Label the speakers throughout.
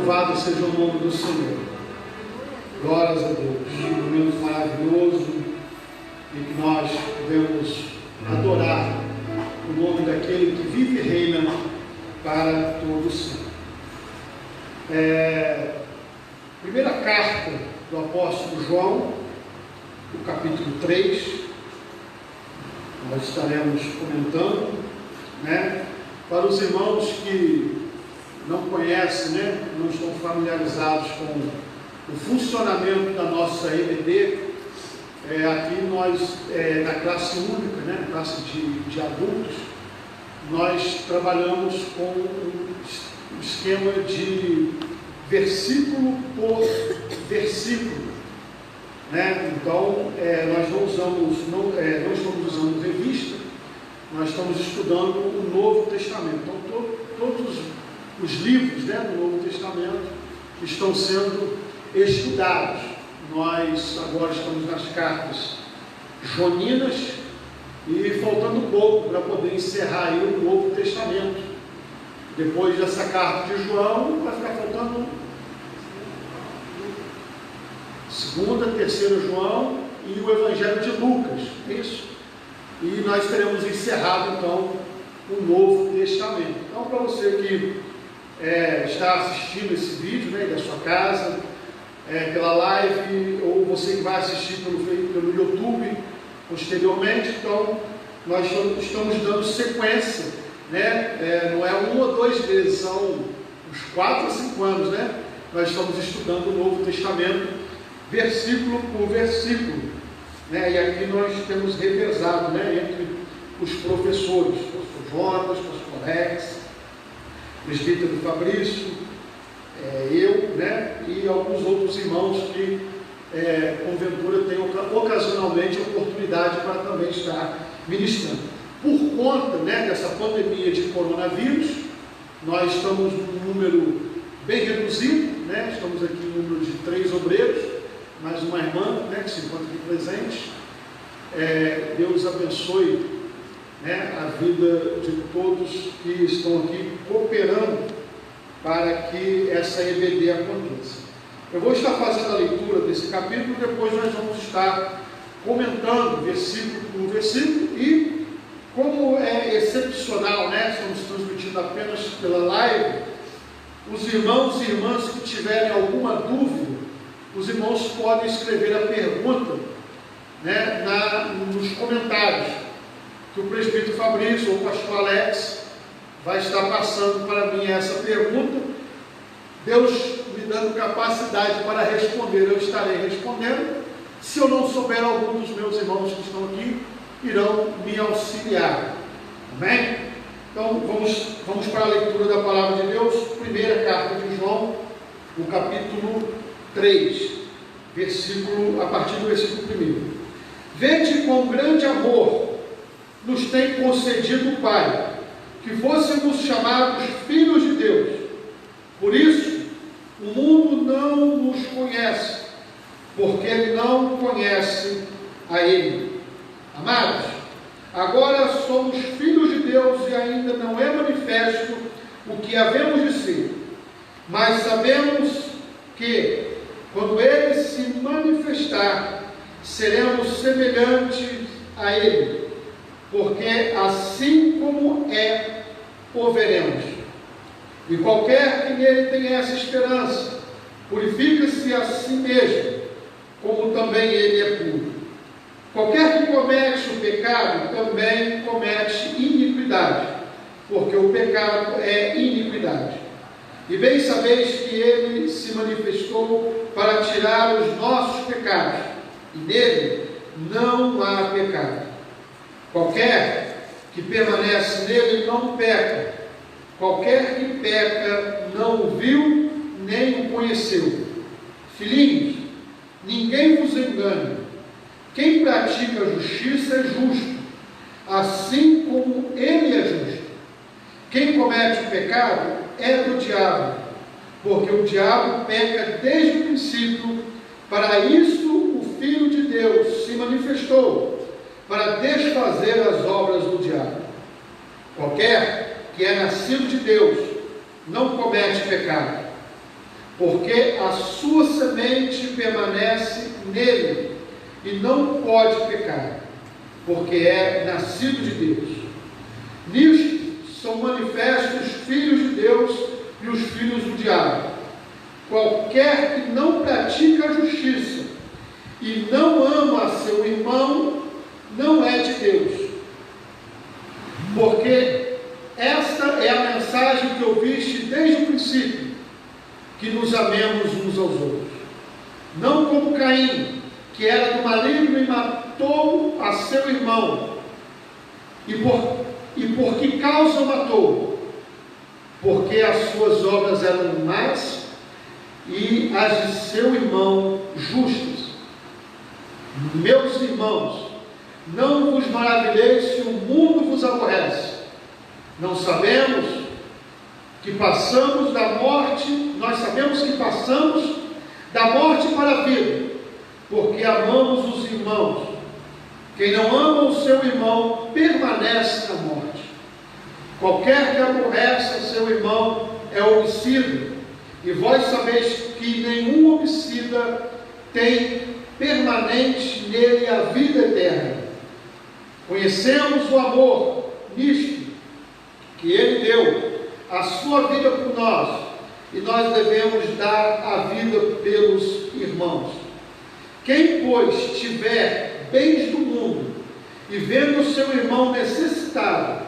Speaker 1: Louvado seja o nome do Senhor. Glórias a Deus. Um momento maravilhoso em que nós podemos adorar o nome daquele que vive e reina para todo sempre. Primeira carta do apóstolo João, o capítulo 3, nós estaremos comentando, né? Para os irmãos que não conhecem, né? Não estão familiarizados com o funcionamento da nossa EBD, aqui nós, na classe única, né? Classe de adultos, nós trabalhamos com um esquema de versículo por versículo, né? Então, nós não estamos usando revista, nós estamos estudando o Novo Testamento. Então, todos os livros, né, do Novo Testamento estão sendo estudados. Nós agora estamos nas cartas joaninas e faltando pouco para poder encerrar aí o Novo Testamento. Depois dessa carta de João, vai ficar faltando 2ª, 3ª João e o Evangelho de Lucas, é isso? E nós teremos encerrado então o Novo Testamento. Então, para você que está assistindo esse vídeo, né, da sua casa, pela live, ou você que vai assistir pelo YouTube posteriormente, então nós estamos dando sequência, né? Não é 1 ou 2 vezes, são uns 4 a 5 anos, né? Nós estamos estudando o Novo Testamento versículo por versículo, né? E aqui nós temos revezado, né, entre os professores, pastor Jonas, pastor Rex, presbítero Fabrício, eu, né, e alguns outros irmãos que porventura têm ocasionalmente a oportunidade para também estar ministrando. Por conta, né, dessa pandemia de coronavírus, nós estamos num número bem reduzido, né? Estamos aqui em número de 3 obreiros, mais uma irmã, né, que se encontra aqui presente. Deus abençoe, né, a vida de todos que estão aqui cooperando para que essa EBD aconteça. Eu vou estar fazendo a leitura desse capítulo, depois nós vamos estar comentando versículo por versículo, e como é excepcional, né, estamos transmitindo apenas pela live, os irmãos e irmãs que tiverem alguma dúvida, os irmãos podem escrever a pergunta, né, nos comentários, que o presbítero Fabrício ou o pastor Alex vai estar passando para mim essa pergunta. Deus me dando capacidade para responder, eu estarei respondendo. Se eu não souber, algum dos meus irmãos que estão aqui irão me auxiliar. Amém? Então vamos para a leitura da palavra de Deus. Primeira carta de João, o capítulo 3, a partir do versículo 1. Vede quão grande amor nos tem concedido o Pai, que fôssemos chamados filhos de Deus. Por isso, o mundo não nos conhece, porque ele não conhece a Ele. Amados, agora somos filhos de Deus e ainda não é manifesto o que havemos de ser. Mas sabemos que, quando Ele se manifestar, seremos semelhantes a Ele, porque assim como o veremos. E qualquer que nele tenha essa esperança, purifica-se a si mesmo, como também ele é puro. Qualquer que comete o pecado, também comete iniquidade, porque o pecado é iniquidade. E bem sabeis que ele se manifestou para tirar os nossos pecados, e nele não há pecado. Qualquer que permanece nele não peca. Qualquer que peca não o viu nem o conheceu. Filhinhos, ninguém vos engane. Quem pratica a justiça é justo, assim como ele é justo. Quem comete o pecado é do diabo, porque o diabo peca desde o princípio. Para isso o Filho de Deus se manifestou, para desfazer as obras do diabo. Qualquer que é nascido de Deus não comete pecado, porque a sua semente permanece nele e não pode pecar, porque é nascido de Deus. Nisto são manifestos os filhos de Deus e os filhos do diabo. Qualquer que não pratica a justiça e não ama a seu irmão, não é de Deus. Porque esta é a mensagem que ouviste desde o princípio, que nos amemos uns aos outros. Não como Caim, que era do maligno e matou a seu irmão. E por que causa o matou? Porque as suas obras eram más e as de seu irmão justas. Meus irmãos, não vos maravilheis se o mundo vos aborrece. Não sabemos que passamos da morte, nós sabemos que passamos da morte para a vida, porque amamos os irmãos. Quem não ama o seu irmão permanece na morte. Qualquer que aborrece a seu irmão é homicida, e vós sabeis que nenhum homicida tem permanente nele a vida eterna. Conhecemos o amor nisto, que ele deu a sua vida por nós, e nós devemos dar a vida pelos irmãos. Quem, pois, tiver bens do mundo, e vendo o seu irmão necessitado,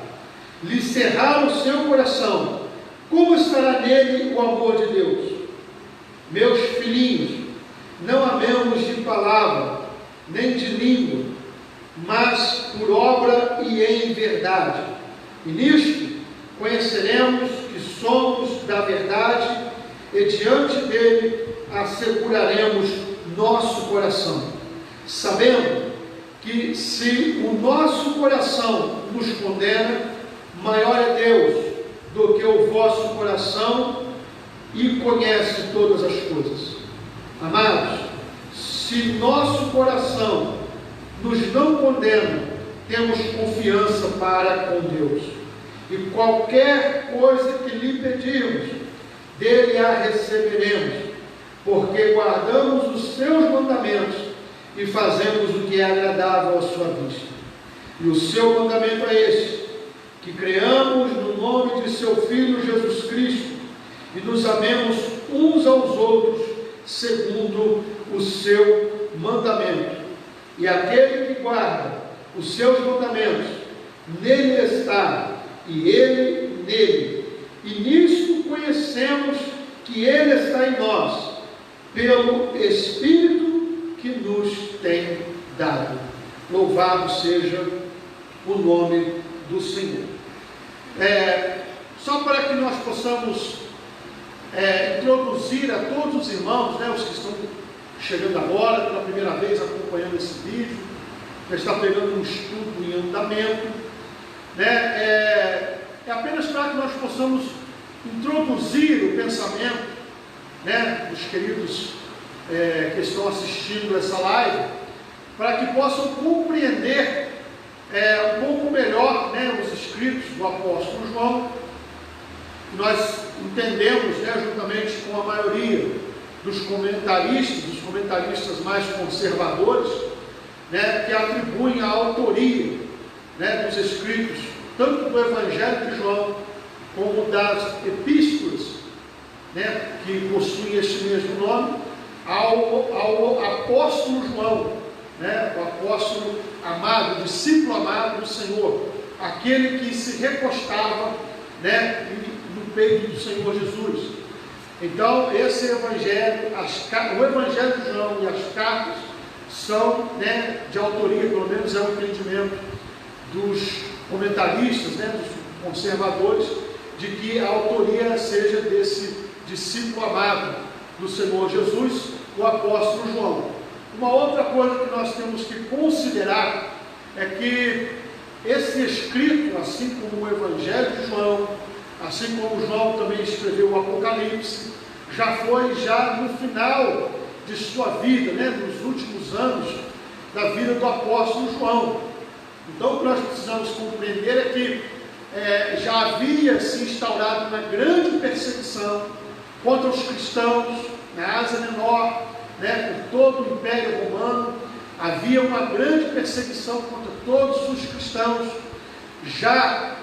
Speaker 1: lhe cerrar o seu coração, como estará nele o amor de Deus? Meus filhinhos, não amemos de palavra, nem de língua, mas por obra e em verdade. E nisto conheceremos que somos da verdade, e diante dele asseguraremos nosso coração, sabendo que se o nosso coração nos condena, maior é Deus do que o vosso coração e conhece todas as coisas. Amados, se nosso coração nos não condena, temos confiança para com Deus. E qualquer coisa que lhe pedirmos, dele a receberemos, porque guardamos os seus mandamentos e fazemos o que é agradável à sua vista. E o seu mandamento é este: que creamos no nome de seu Filho Jesus Cristo e nos amemos uns aos outros segundo o seu mandamento. E aquele que guarda os seus mandamentos, nele está, e ele nele. E nisto conhecemos que ele está em nós, pelo Espírito que nos tem dado. Louvado seja o nome do Senhor. Só para que nós possamos introduzir a todos os irmãos, os que estão chegando agora, pela primeira vez acompanhando esse vídeo, já está pegando um estudo em andamento, é apenas para que nós possamos introduzir o pensamento, dos queridos que estão assistindo essa live, para que possam compreender um pouco melhor os escritos do apóstolo João. Nós entendemos, juntamente com a maioria dos comentaristas mais conservadores, que atribuem a autoria dos escritos, tanto do Evangelho de João, como das epístolas, que possuem este mesmo nome, ao apóstolo João, o apóstolo amado, o discípulo amado do Senhor, aquele que se recostava no peito do Senhor Jesus. Então, esse evangelho, o Evangelho de João e as cartas são de autoria, pelo menos é o entendimento dos comentaristas, dos conservadores, de que a autoria seja desse discípulo amado do Senhor Jesus, o apóstolo João. Uma outra coisa que nós temos que considerar é que esse escrito, assim como o Evangelho de João, assim como João também escreveu o Apocalipse, já foi no final de sua vida, nos últimos anos da vida do apóstolo João. Então, o que nós precisamos compreender é que já havia se instaurado uma grande perseguição contra os cristãos, na Ásia Menor, né, por todo o Império Romano. Havia uma grande perseguição contra todos os cristãos. Já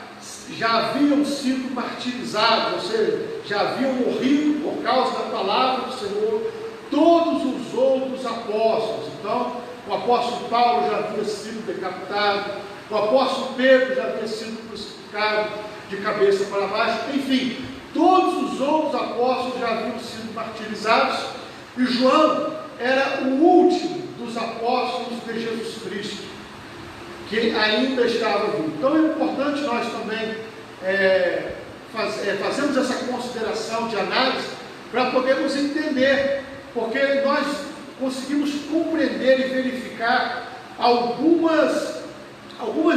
Speaker 1: haviam sido martirizados, ou seja, já haviam morrido por causa da palavra do Senhor todos os outros apóstolos. Então, o apóstolo Paulo já havia sido decapitado, o apóstolo Pedro já havia sido crucificado de cabeça para baixo, enfim, todos os outros apóstolos já haviam sido martirizados, e João era o último dos apóstolos de Jesus Cristo, que ainda estava vivo. Então é importante nós também fazermos essa consideração de análise, para podermos entender, porque nós conseguimos compreender e verificar algumas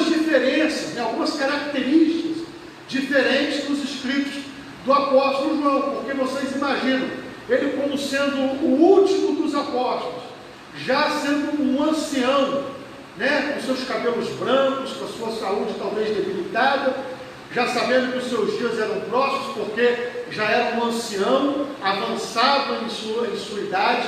Speaker 1: diferenças, né, algumas características diferentes dos escritos do apóstolo João, porque vocês imaginam, ele como sendo o último dos apóstolos, já sendo um ancião, né, com seus cabelos brancos, com a sua saúde talvez debilitada, já sabendo que os seus dias eram próximos, porque já era um ancião, avançado em sua idade,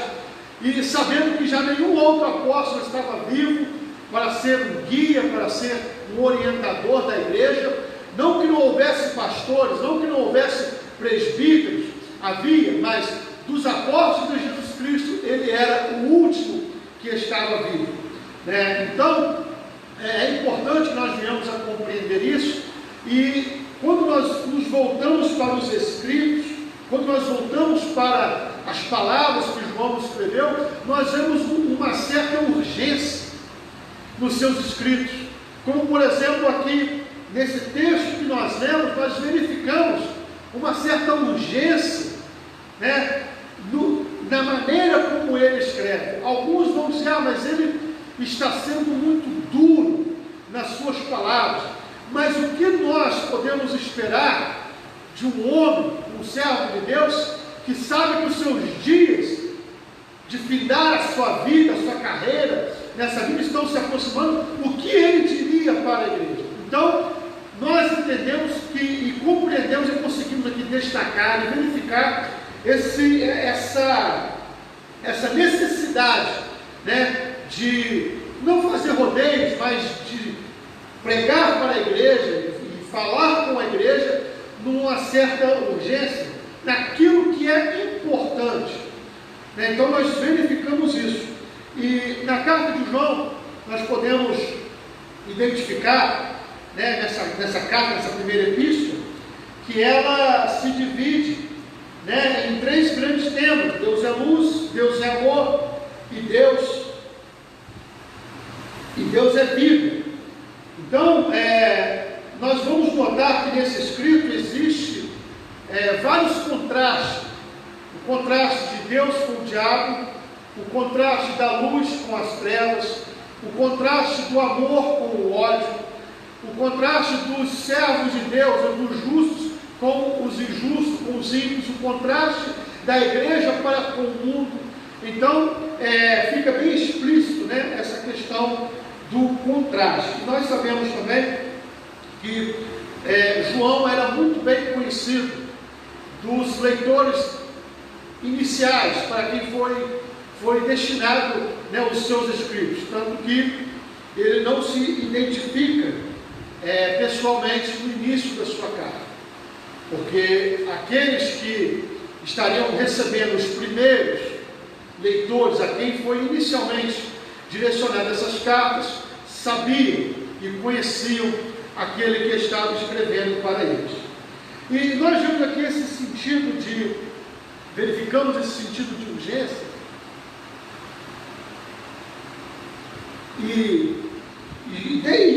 Speaker 1: e sabendo que já nenhum outro apóstolo estava vivo para ser um guia, para ser um orientador da igreja. Não que não houvesse pastores, não que não houvesse presbíteros, havia, mas dos apóstolos de Jesus Cristo, ele era o último que estava vivo, né? Então, é importante que nós venhamos a compreender isso, e quando nós nos voltamos para os escritos, quando nós voltamos para as palavras que João escreveu, nós vemos uma certa urgência nos seus escritos, como por exemplo aqui, nesse texto que nós lemos, nós verificamos uma certa urgência, né, na maneira como ele escreve. Alguns vão dizer, mas ele está sendo muito duro nas suas palavras. Mas o que nós podemos esperar de um homem, um servo de Deus, que sabe que os seus dias de findar a sua vida, a sua carreira nessa vida estão se aproximando, o que ele diria para a igreja? Então, nós entendemos e compreendemos e conseguimos aqui destacar e verificar essa necessidade, né, de não fazer rodeios, mas de pregar para a igreja e falar com a igreja numa certa urgência, naquilo que é importante, né? Então nós verificamos isso, e na carta de João nós podemos identificar, né, nessa carta, nessa primeira epístola, que ela se divide, né, em três grandes temas: Deus é luz, Deus é amor e Deus é vida. Então, nós vamos notar que nesse escrito existe vários contrastes: o contraste de Deus com o diabo, o contraste da luz com as trevas, o contraste do amor com o ódio, o contraste dos servos de Deus, ou dos justos com os injustos, com os ímpios, o contraste da igreja para com o mundo. Então, fica bem explícito, né, essa questão do contraste. E nós sabemos também que João era muito bem conhecido dos leitores iniciais, para quem foi destinado, né, os seus escritos, tanto que ele não se identifica pessoalmente no início da sua carta, porque aqueles que estariam recebendo os primeiros leitores, a quem foi inicialmente direcionadas essas cartas, sabiam e conheciam aquele que estava escrevendo para eles. E nós vemos aqui esse sentido verificamos esse sentido de urgência, e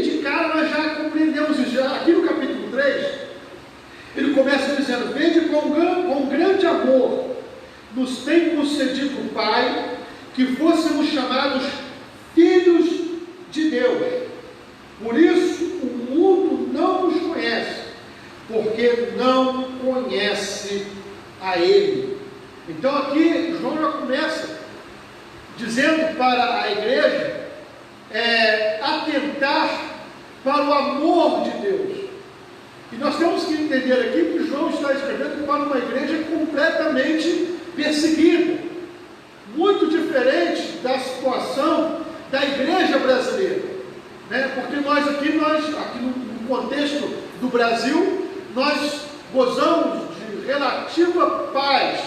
Speaker 1: de cara nós já compreendemos isso. Aqui no capítulo 3, ele começa dizendo: vede com grande amor nos tem concedido o Pai, que fôssemos chamados filhos de Deus. Por isso o mundo não nos conhece, porque não conhece a Ele. Então aqui João já começa dizendo para a igreja atentar para o amor de Deus, E nós temos que entender aqui que João está escrevendo para uma igreja completamente perseguida, muito diferente da situação da igreja brasileira, né? Porque nós aqui no contexto do Brasil, nós gozamos de relativa paz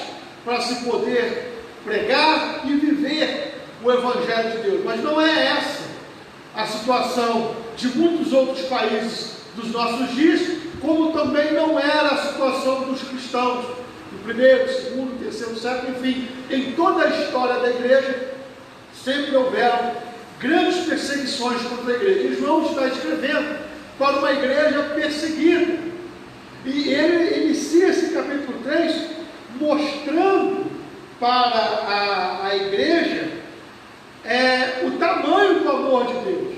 Speaker 1: para se poder pregar e viver o Evangelho de Deus, mas não é essa a situação de muitos outros países dos nossos dias, como também não era a situação dos cristãos do primeiro, segundo, terceiro século, enfim, em toda a história da igreja, sempre houveram grandes perseguições contra a igreja. E João está escrevendo para uma igreja perseguida, e ele inicia esse capítulo 3 mostrando para a igreja o tamanho do amor de Deus.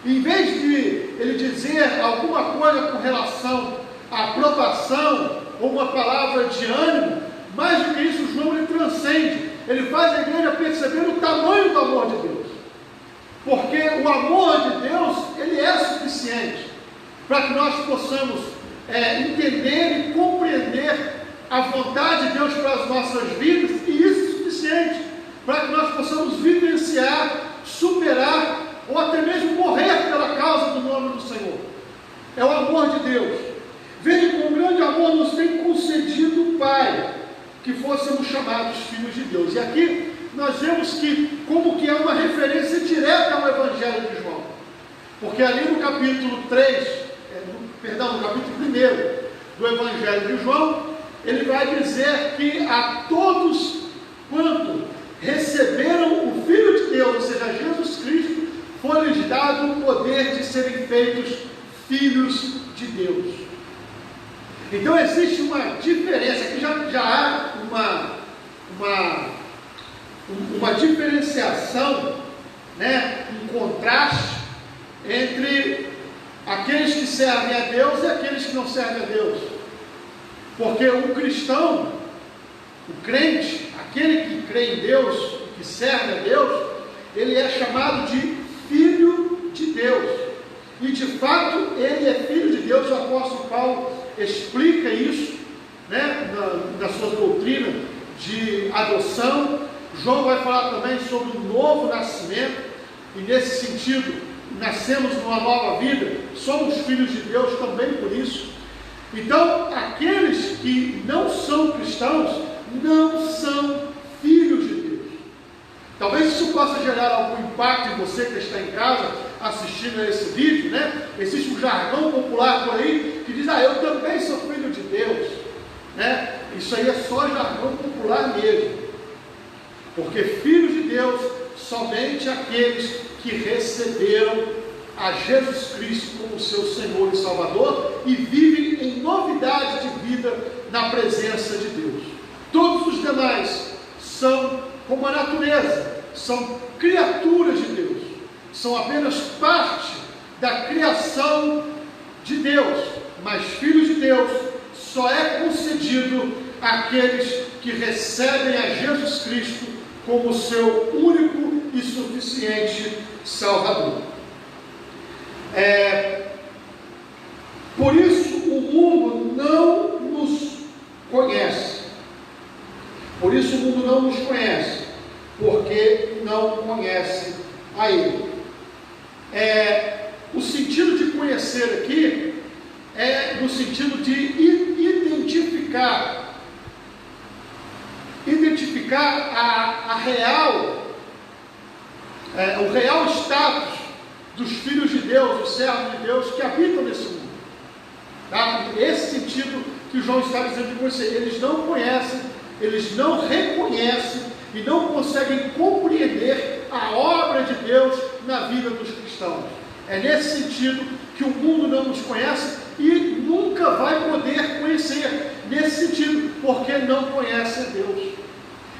Speaker 1: Em vez de ele dizer alguma coisa com relação à aprovação ou uma palavra de ânimo, mais do que isso, João ele transcende, ele faz a igreja perceber o tamanho do amor de Deus, porque o amor de Deus ele é suficiente para que nós possamos entender e compreender a vontade de Deus para as nossas vidas, e isso é suficiente para que nós possamos vivenciar, superar ou até mesmo morrer pela causa do nome do Senhor. É o amor de Deus. Veja, com grande amor nos tem concedido o Pai, que fôssemos chamados filhos de Deus. E aqui nós vemos que, como que é uma referência direta ao Evangelho de João, porque ali no capítulo 1 do Evangelho de João, ele vai dizer que a todos quanto receberam o Filho de Deus, ou seja, Jesus Cristo, foi-lhes dado o poder de serem feitos filhos de Deus. Então existe uma diferença, aqui já há uma diferenciação, né, um contraste entre aqueles que servem a Deus e aqueles que não servem a Deus. Porque o cristão, o crente, aquele que crê em Deus, que serve a Deus, ele é chamado de filho de Deus. E de fato, ele é filho de Deus. O apóstolo Paulo explica isso, né, na sua doutrina de adoção. João vai falar também sobre o novo nascimento, e nesse sentido, nascemos numa nova vida, somos filhos de Deus também por isso. Então, aqueles que não são cristãos, não são filhos de Deus. Talvez isso possa gerar algum impacto em você que está em casa, assistindo a esse vídeo, né? Existe um jargão popular por aí, que diz, eu também sou filho de Deus, né? Isso aí é só jargão popular mesmo, porque filhos de Deus, somente aqueles que receberam a Jesus Cristo como seu Senhor e Salvador e vivem em novidade de vida na presença de Deus. Todos os demais são como a natureza, são criaturas de Deus, são apenas parte da criação de Deus, mas filhos de Deus só é concedido àqueles que recebem a Jesus Cristo como seu único e suficiente Salvador. Por isso o mundo não nos conhece. Por isso o mundo não nos conhece, porque não conhece a Ele. O sentido de conhecer aqui é no sentido de identificar a real, o real status dos filhos de Deus, dos servos de Deus que habitam nesse mundo. Tá? Esse sentido que João está dizendo de conhecer. Eles não conhecem, eles não reconhecem e não conseguem compreender a obra de Deus na vida dos cristãos. É nesse sentido que o mundo não nos conhece e nunca vai poder conhecer, nesse sentido, porque não conhece a Deus.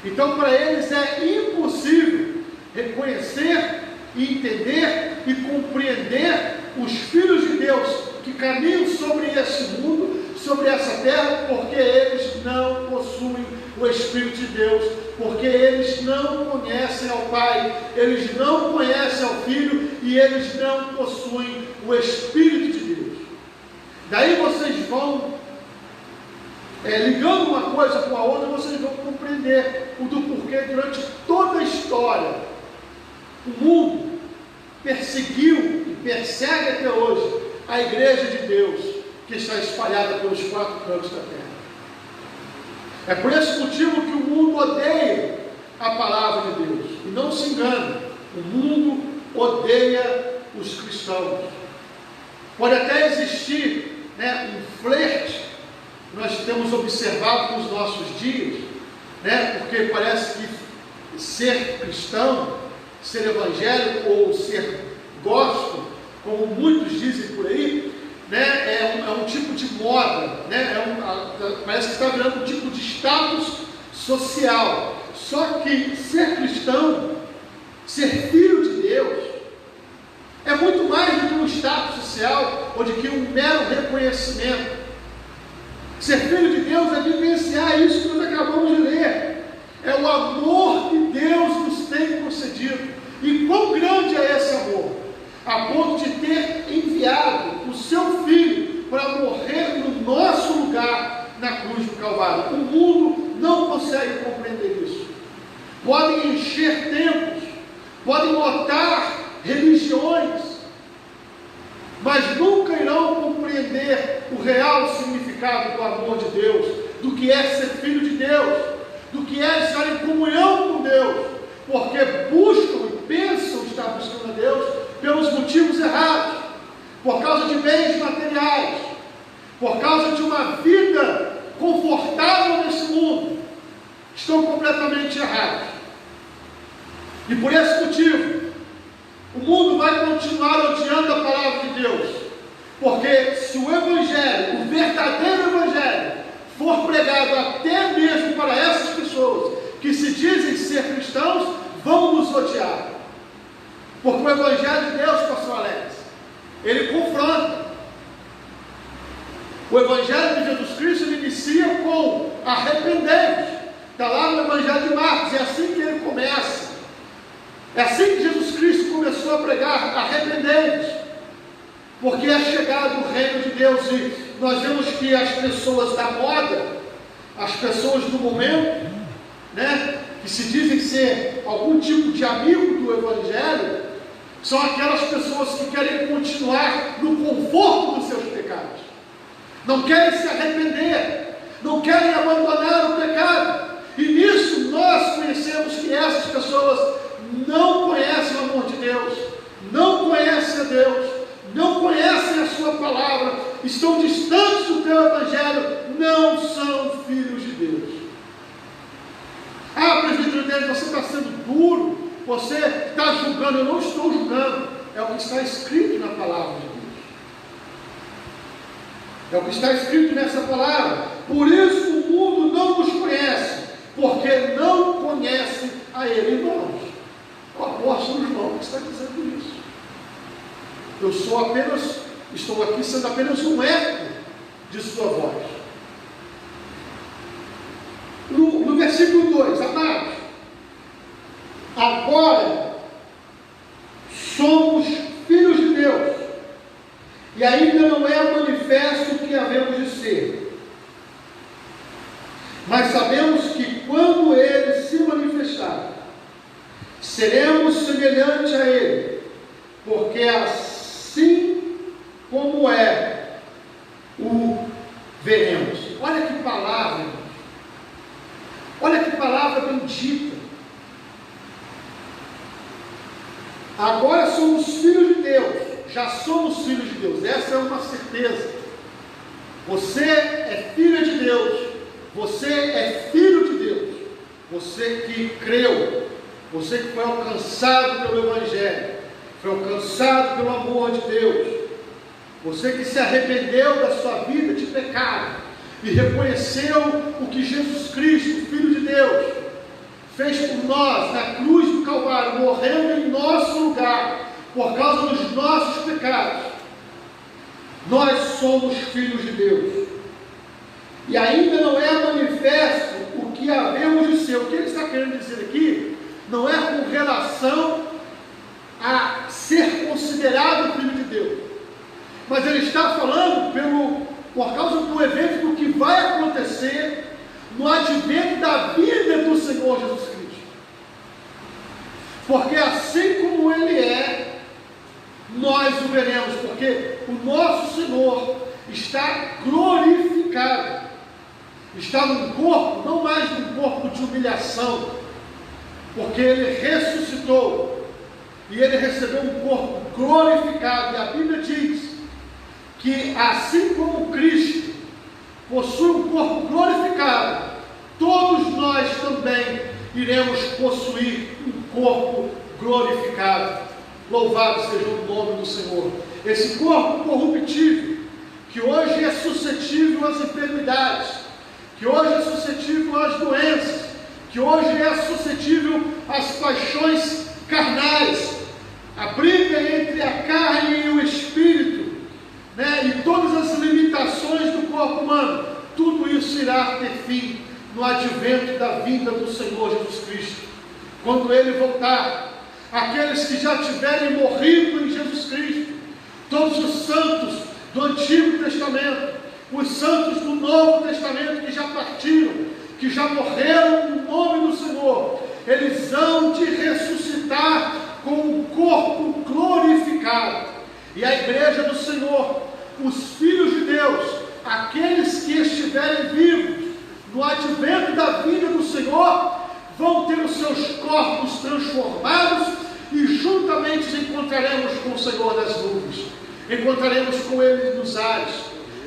Speaker 1: Então, para eles é impossível reconhecer e entender e compreender os filhos de Deus que caminham sobre esse mundo, sobre essa terra, porque eles não possuem o Espírito de Deus, porque eles não conhecem ao Pai, eles não conhecem ao Filho e eles não possuem o Espírito de Deus. Daí vocês vão ligando uma coisa com a outra, vocês vão compreender o do porquê durante toda a história o mundo perseguiu e persegue até hoje a igreja de Deus, que está espalhada pelos 4 cantos da terra. É por esse motivo que o mundo odeia a palavra de Deus. E não se engane, o mundo odeia os cristãos. Pode até existir um flerte, nós temos observado nos nossos dias, porque parece que ser cristão, ser evangélico ou ser gospel, como muitos dizem por aí, é um tipo de moda, parece que está virando um tipo de status social. Só que ser cristão, ser filho de Deus, é muito mais do que um status social ou de que um mero reconhecimento. Ser filho de Deus é vivenciar isso que nós acabamos de ler. É o amor que Deus nos tem concedido. E quão grande é esse amor? A ponto de ter enviado o seu Filho para morrer no nosso lugar na cruz do Calvário. O mundo não consegue compreender isso. Podem encher templos, podem lotar religiões, mas nunca irão compreender o real significado do amor de Deus, do que é ser filho de Deus, do que é estar em comunhão com Deus, porque buscam e pensam estar buscando a Deus pelos motivos errados, por causa de bens materiais, por causa de uma vida confortável nesse mundo. Estão completamente errados. E por esse motivo, o mundo vai continuar odiando a palavra de Deus, porque se o Evangelho, o verdadeiro Evangelho, for pregado até mesmo para essas pessoas que se dizem ser cristãos, vão nos odiar. Porque o Evangelho de Deus, pastor Alex, ele confronta. O Evangelho de Jesus Cristo ele inicia com arrependei-vos. Está lá no Evangelho de Marcos, é assim que ele começa. É assim que Jesus Cristo começou a pregar, arrependei-vos, porque é chegado o reino de Deus. E nós vemos que as pessoas da moda, as pessoas do momento, que se dizem ser algum tipo de amigo do Evangelho, são aquelas pessoas que querem continuar no conforto dos seus pecados, não querem se arrepender, não querem abandonar o pecado. E nisso nós conhecemos que essas pessoas não conhecem o amor de Deus, não conhecem a Deus, não conhecem a sua palavra, estão distantes do teu Evangelho, não são filhos de Deus. Ah, presbítero Deus, você está sendo duro, você está julgando. Eu não estou julgando, é o que está escrito na palavra de Deus, é o que está escrito nessa palavra. Por isso o mundo não nos conhece, porque não conhece a Ele. Irmãos, o apóstolo João está dizendo isso. Eu estou aqui sendo apenas um eco de sua voz. No versículo 2, amados, agora somos filhos de Deus, e ainda não é manifesto o que havemos de ser, mas sabemos que quando Ele se manifestar, seremos semelhantes a Ele, porque assim como é, o veremos. Olha que palavra, irmãos. Olha que palavra bendita. Agora somos filhos de Deus, já somos filhos de Deus, essa é uma certeza. Você é filha de Deus, você é filho de Deus, você que creu, você que foi alcançado pelo Evangelho, foi alcançado pelo amor de Deus, você que se arrependeu da sua vida de pecado e reconheceu o que Jesus Cristo, Filho de Deus, fez por nós na cruz do Calvário, morrendo em nosso lugar, por causa dos nossos pecados. Nós somos filhos de Deus, e ainda não é manifesto o que havemos de ser. O que ele está querendo dizer aqui não é com relação a ser considerado filho de Deus. mas ele está falando por causa do evento do que vai acontecer no advento da vida do Senhor Jesus Cristo. Porque assim como Ele é, nós o veremos, porque o nosso Senhor está glorificado, está num corpo, não mais num corpo de humilhação, porque Ele ressuscitou, e Ele recebeu um corpo glorificado, e a Bíblia diz que assim como Cristo possui um corpo glorificado, todos nós também iremos possuir um corpo glorificado. Louvado seja o nome do Senhor. Esse corpo corruptível, que hoje é suscetível às enfermidades, que hoje é suscetível às doenças, que hoje é suscetível às paixões carnais, a briga entre a carne e o espírito, e todas as limitações do corpo humano, tudo isso irá ter fim no advento da vinda do Senhor Jesus Cristo. Quando Ele voltar, aqueles que já tiverem morrido em Jesus Cristo, todos os santos do Antigo Testamento, os santos do Novo Testamento que já partiram, que já morreram no nome do Senhor, eles hão de ressuscitar com um corpo glorificado. E a igreja do Senhor, os filhos de Deus, aqueles que estiverem vivos no advento da vinda do Senhor, vão ter os seus corpos transformados e juntamente nos encontraremos com o Senhor das nuvens, encontraremos com Ele nos ares,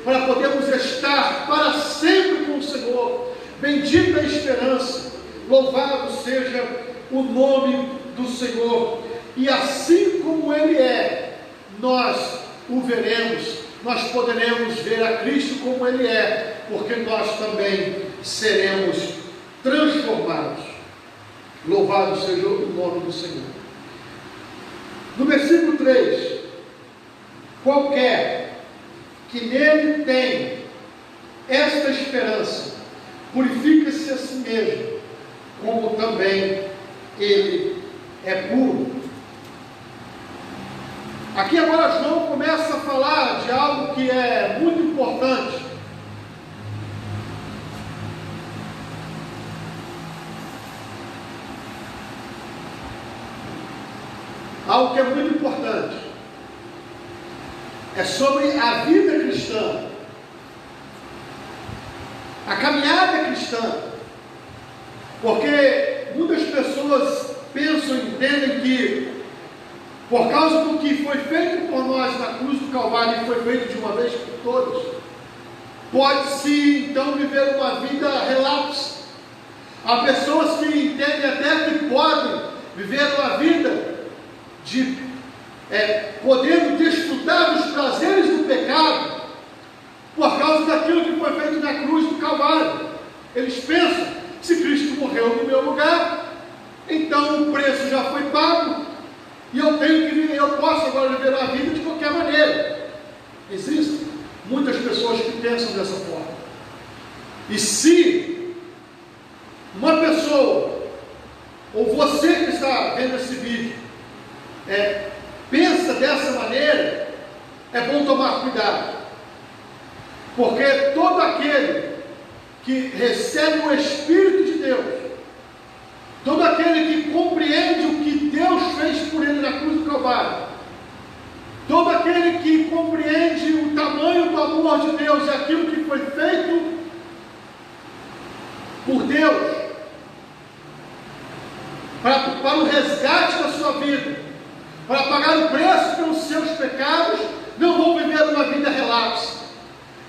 Speaker 1: para podermos estar para sempre com o Senhor. Bendita a esperança, louvado seja o nome do Senhor. E assim como Ele é, nós o veremos, nós poderemos ver a Cristo como Ele é, porque nós também seremos transformados. Louvado seja o nome do Senhor. No versículo 3, qualquer que nele tem esta esperança, purifica-se a si mesmo, como também ele é puro. Aqui agora João começa a falar de algo que é muito importante. Algo que é muito importante. É sobre a vida cristã, a caminhada cristã. Porque muitas pessoas pensam e entendem que, por causa do que foi feito por nós na cruz do Calvário, e foi feito de uma vez por todas, pode-se então viver uma vida relapse. Há pessoas que entendem até que podem viver uma vida podendo desfrutar dos prazeres do pecado, por causa daquilo que foi feito na cruz do Calvário. Eles pensam, se Cristo morreu no meu lugar, então o preço já foi pago, e eu tenho que viver, eu posso agora viver a vida de qualquer maneira. Existem muitas pessoas que pensam dessa forma. E se uma pessoa, ou você que está vendo esse vídeo, pensa dessa maneira, é bom tomar cuidado, porque todo aquele que recebe o Espírito de Deus, todo aquele que compreende o que Deus fez por ele na cruz do Calvário, todo aquele que compreende o tamanho do amor de Deus e aquilo que foi feito por Deus para o resgate da sua vida, para pagar o preço pelos seus pecados, não vão viver uma vida relapse,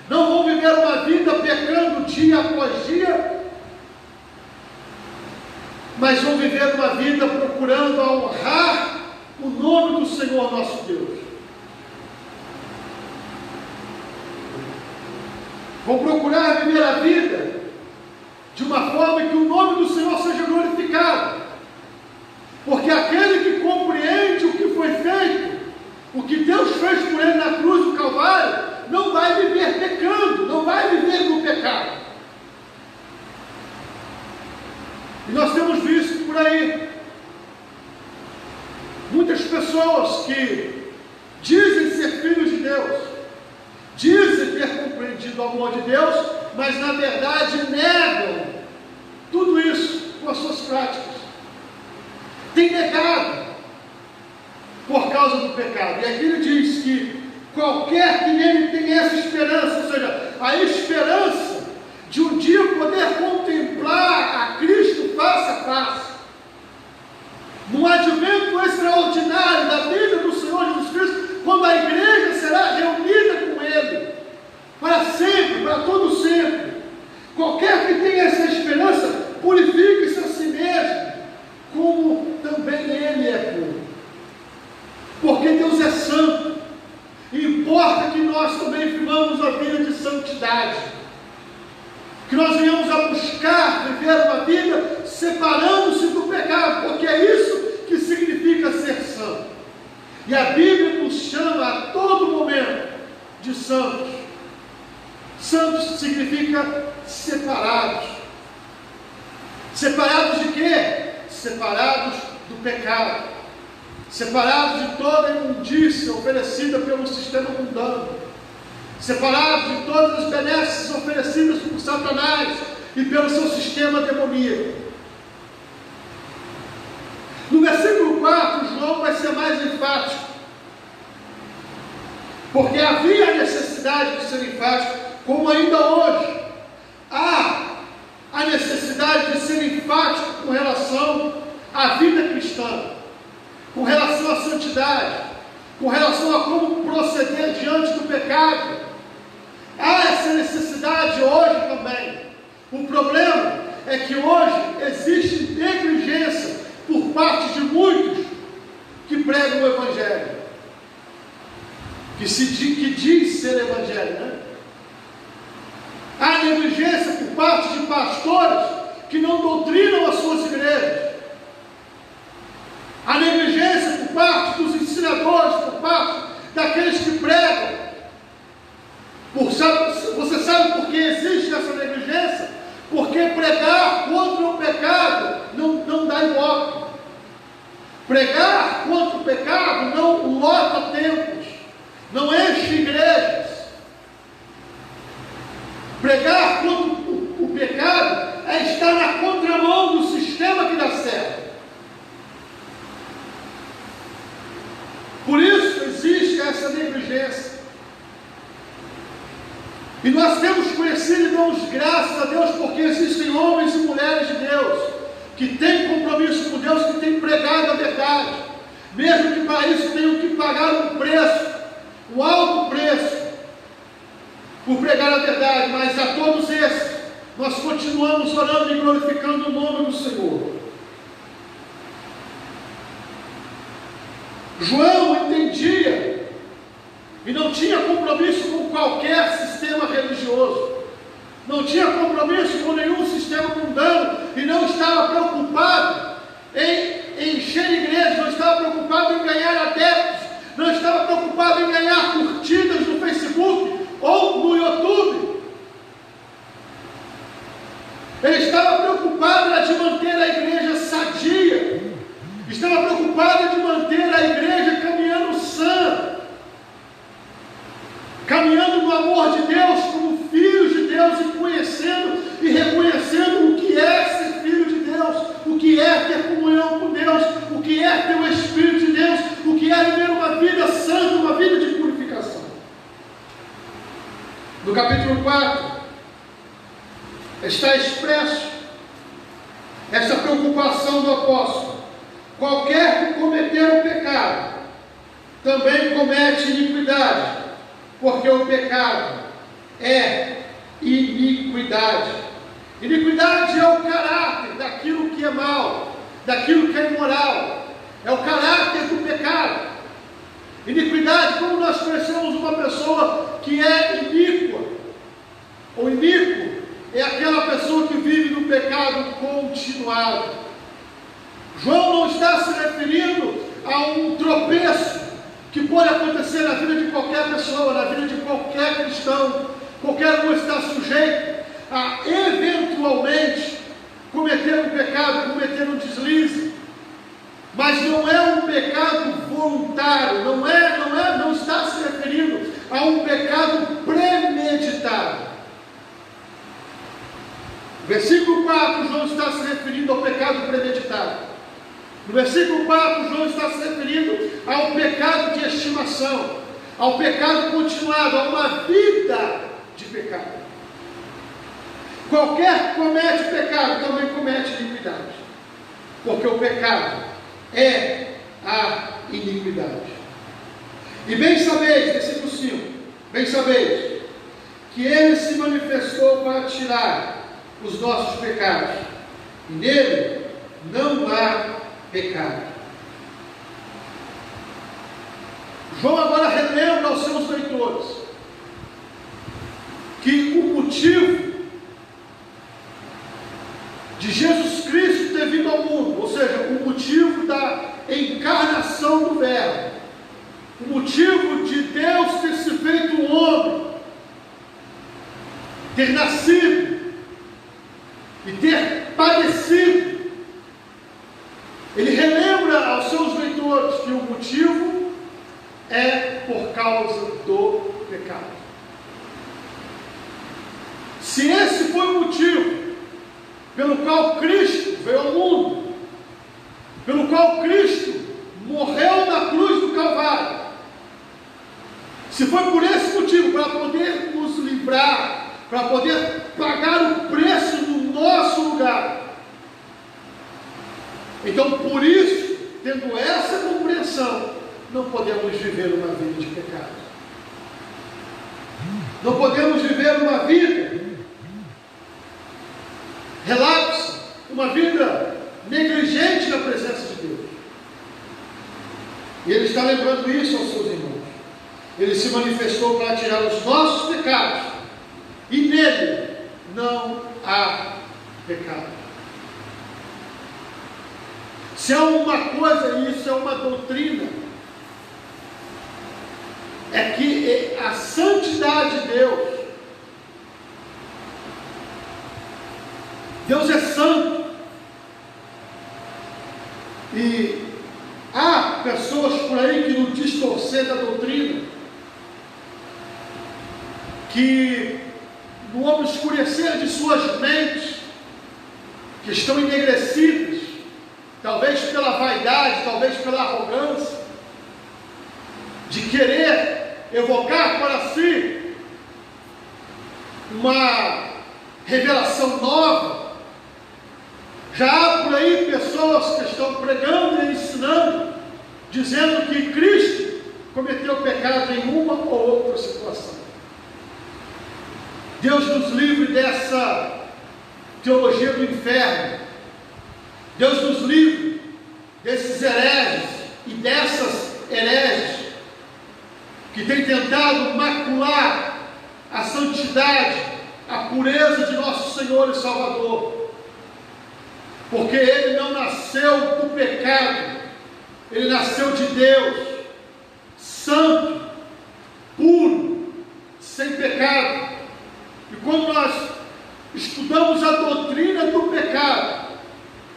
Speaker 1: não vão viver uma vida pecando dia após dia, mas vão viver uma vida procurando honrar o nome do Senhor nosso Deus. Vão procurar viver a vida de uma forma que o nome do Senhor seja glorificado, porque aquele que compreende o que foi feito, o que Deus fez por ele na cruz do Calvário, não vai viver pecando, não vai viver no pecado. E nós temos visto por aí muitas pessoas que dizem ser filhos de Deus, mas na verdade negam tudo isso com as suas práticas. Tem negado por causa do pecado. E aqui ele diz que qualquer que nele tem essa esperança, ou seja, a esperança de um dia poder contemplar a Cristo face a face, num advento extraordinário da vida do Senhor Jesus Cristo, quando a igreja será reunida com Ele, para sempre, para todo sempre. Qualquer que tenha essa esperança, purifique-se a si mesmo, como também Ele é puro. Porque Deus é santo, e importa que nós também vivamos a vida de santidade, que nós venhamos a buscar viver uma vida separando-se do pecado, porque é isso que significa ser santo. E a Bíblia nos chama a todo momento de santos. Santos significa separados. Separados de quê? Separados do pecado. Separados de toda a imundícia oferecida pelo sistema mundano. Separados de todas as benesses oferecidas por Satanás e pelo seu sistema demoníaco. No versículo 4, João vai ser mais enfático, porque havia necessidade de ser enfático, como ainda hoje há a necessidade de ser enfático com relação à vida cristã, com relação à santidade, com relação a como proceder diante do pecado. Há essa necessidade hoje também. O problema é que hoje existe negligência por parte de muitos que pregam o Evangelho, que diz ser Evangelho, né? Há negligência por parte de pastores que não doutrinam as suas igrejas. Há negligência por parte dos ensinadores, por parte daqueles que pregam. Você sabe por que existe essa negligência? Porque pregar contra o pecado não dá ibope. Pregar contra o pecado não lota templos, não enche igrejas. Pregar contra o pecado é estar na contramão do sistema que dá certo. Por isso existe essa negligência. E nós temos conhecido e damos graças a Deus porque existem homens e mulheres de Deus que têm compromisso com Deus, que têm pregado a verdade, mesmo que para isso tenham que pagar um preço, um alto preço, por pregar a verdade. Mas a todos esses nós continuamos orando e glorificando o nome do Senhor. João entendia e não tinha compromisso com qualquer sistema religioso, não tinha compromisso com nenhum sistema mundano, e não estava preocupado em encher igrejas, não estava preocupado em ganhar adeptos, não estava preocupado em ganhar curtidas no Facebook ou no YouTube. Ele estava preocupado de manter a igreja sadia, estava preocupado de manter a igreja caminhando sã, caminhando no amor de Deus, como filhos de Deus, e conhecendo e reconhecendo o que é ser filho de Deus, o que é ter comunhão com Deus, o que é ter o Espírito de Deus, o que é viver uma vida santa, uma vida de purificação. No capítulo 4, está expresso essa preocupação do apóstolo. Qualquer que cometer o pecado, também comete iniquidade, porque o pecado é iniquidade. Iniquidade é o caráter daquilo que é mal, daquilo que é imoral. É o caráter do pecado. Iniquidade, como nós conhecemos uma pessoa que é iníqua, ou iníquo, é aquela pessoa que vive no pecado continuado. João não está se referindo a um tropeço que pode acontecer na vida de qualquer pessoa, na vida de qualquer cristão. Qualquer um está sujeito a eventualmente cometer um pecado, cometer um deslize, mas não é um pecado voluntário, não está se referindo a um pecado premeditado. No versículo 4, João está se referindo ao pecado premeditado. No versículo 4, João está se referindo ao pecado de estimação, ao pecado continuado, a uma vida de pecado. Qualquer que comete pecado também comete iniquidade, porque o pecado é a iniquidade. E bem sabeis, versículo 5, bem sabeis, que Ele se manifestou para tirar os nossos pecados, e nele não há pecado. João agora relembra aos seus leitores que o motivo de Jesus Cristo ter vindo ao mundo, ou seja, o motivo da encarnação do Verbo, o motivo de Deus ter se feito um homem, ter nascido e ter padecido, ele relembra aos seus leitores que o motivo é por causa do pecado. Se esse foi o motivo pelo qual Cristo veio ao mundo, pelo qual Cristo morreu na cruz do Calvário, se foi por esse motivo, para poder nos livrar, para poder pagar o preço no nosso lugar, então por isso, tendo essa compreensão, não podemos viver uma vida de pecado. Não podemos viver uma vida relapsa, uma vida negligente na presença de Deus. E ele está lembrando isso aos seus irmãos. Ele se manifestou para tirar os nossos pecados, e nele não há pecado. Se há uma coisa, e isso é uma doutrina, é que a santidade de Deus, Deus é santo, e há pessoas por aí que não distorcem da doutrina, que no obscurecer de suas mentes, que estão enegrecidas, talvez pela vaidade, talvez pela arrogância, de querer evocar para si uma revelação nova. Já há por aí pessoas que estão pregando e ensinando, dizendo que Cristo cometeu pecado em uma ou outra situação. Deus nos livre dessa teologia do inferno. Deus nos livre desses hereges e dessas hereges que têm tentado macular a santidade, a pureza de nosso Senhor e Salvador. Porque Ele não nasceu do pecado, Ele nasceu de Deus, santo, puro, sem pecado. E quando nós estudamos a doutrina do pecado,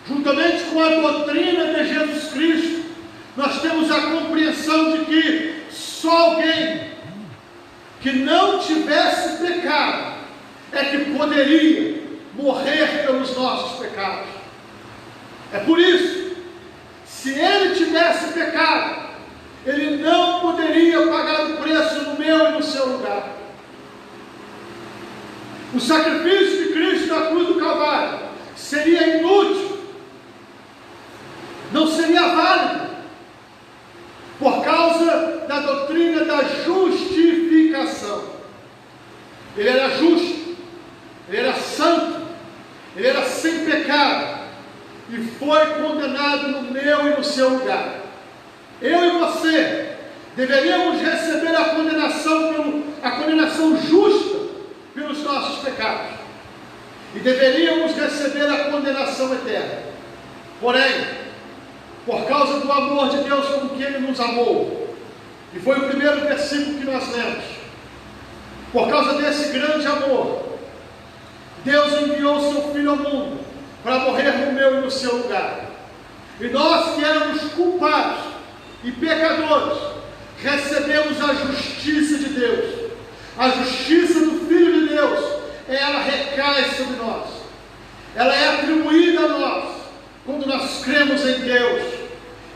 Speaker 1: juntamente com a doutrina de Jesus Cristo, nós temos a compreensão de que só alguém que não tivesse pecado é que poderia morrer pelos nossos pecados. É por isso, se ele tivesse pecado, ele não poderia pagar o preço no meu e no seu lugar. O sacrifício de Cristo na cruz do Calvário seria inútil, não seria válido, por causa da doutrina da justificação. Ele era justo, ele era santo, ele era sem pecado, e foi condenado no meu e no seu lugar. Eu e você deveríamos receber a condenação justa pelos nossos pecados, e deveríamos receber a condenação eterna. Porém, por causa do amor de Deus com que Ele nos amou, e foi o primeiro versículo que nós lemos, por causa desse grande amor, Deus enviou o seu Filho ao mundo para morrer no meu e no seu lugar. E nós que éramos culpados e pecadores, recebemos a justiça de Deus. A justiça do Filho de Deus, ela recai sobre nós. ela é atribuída a nós quando nós cremos em Deus,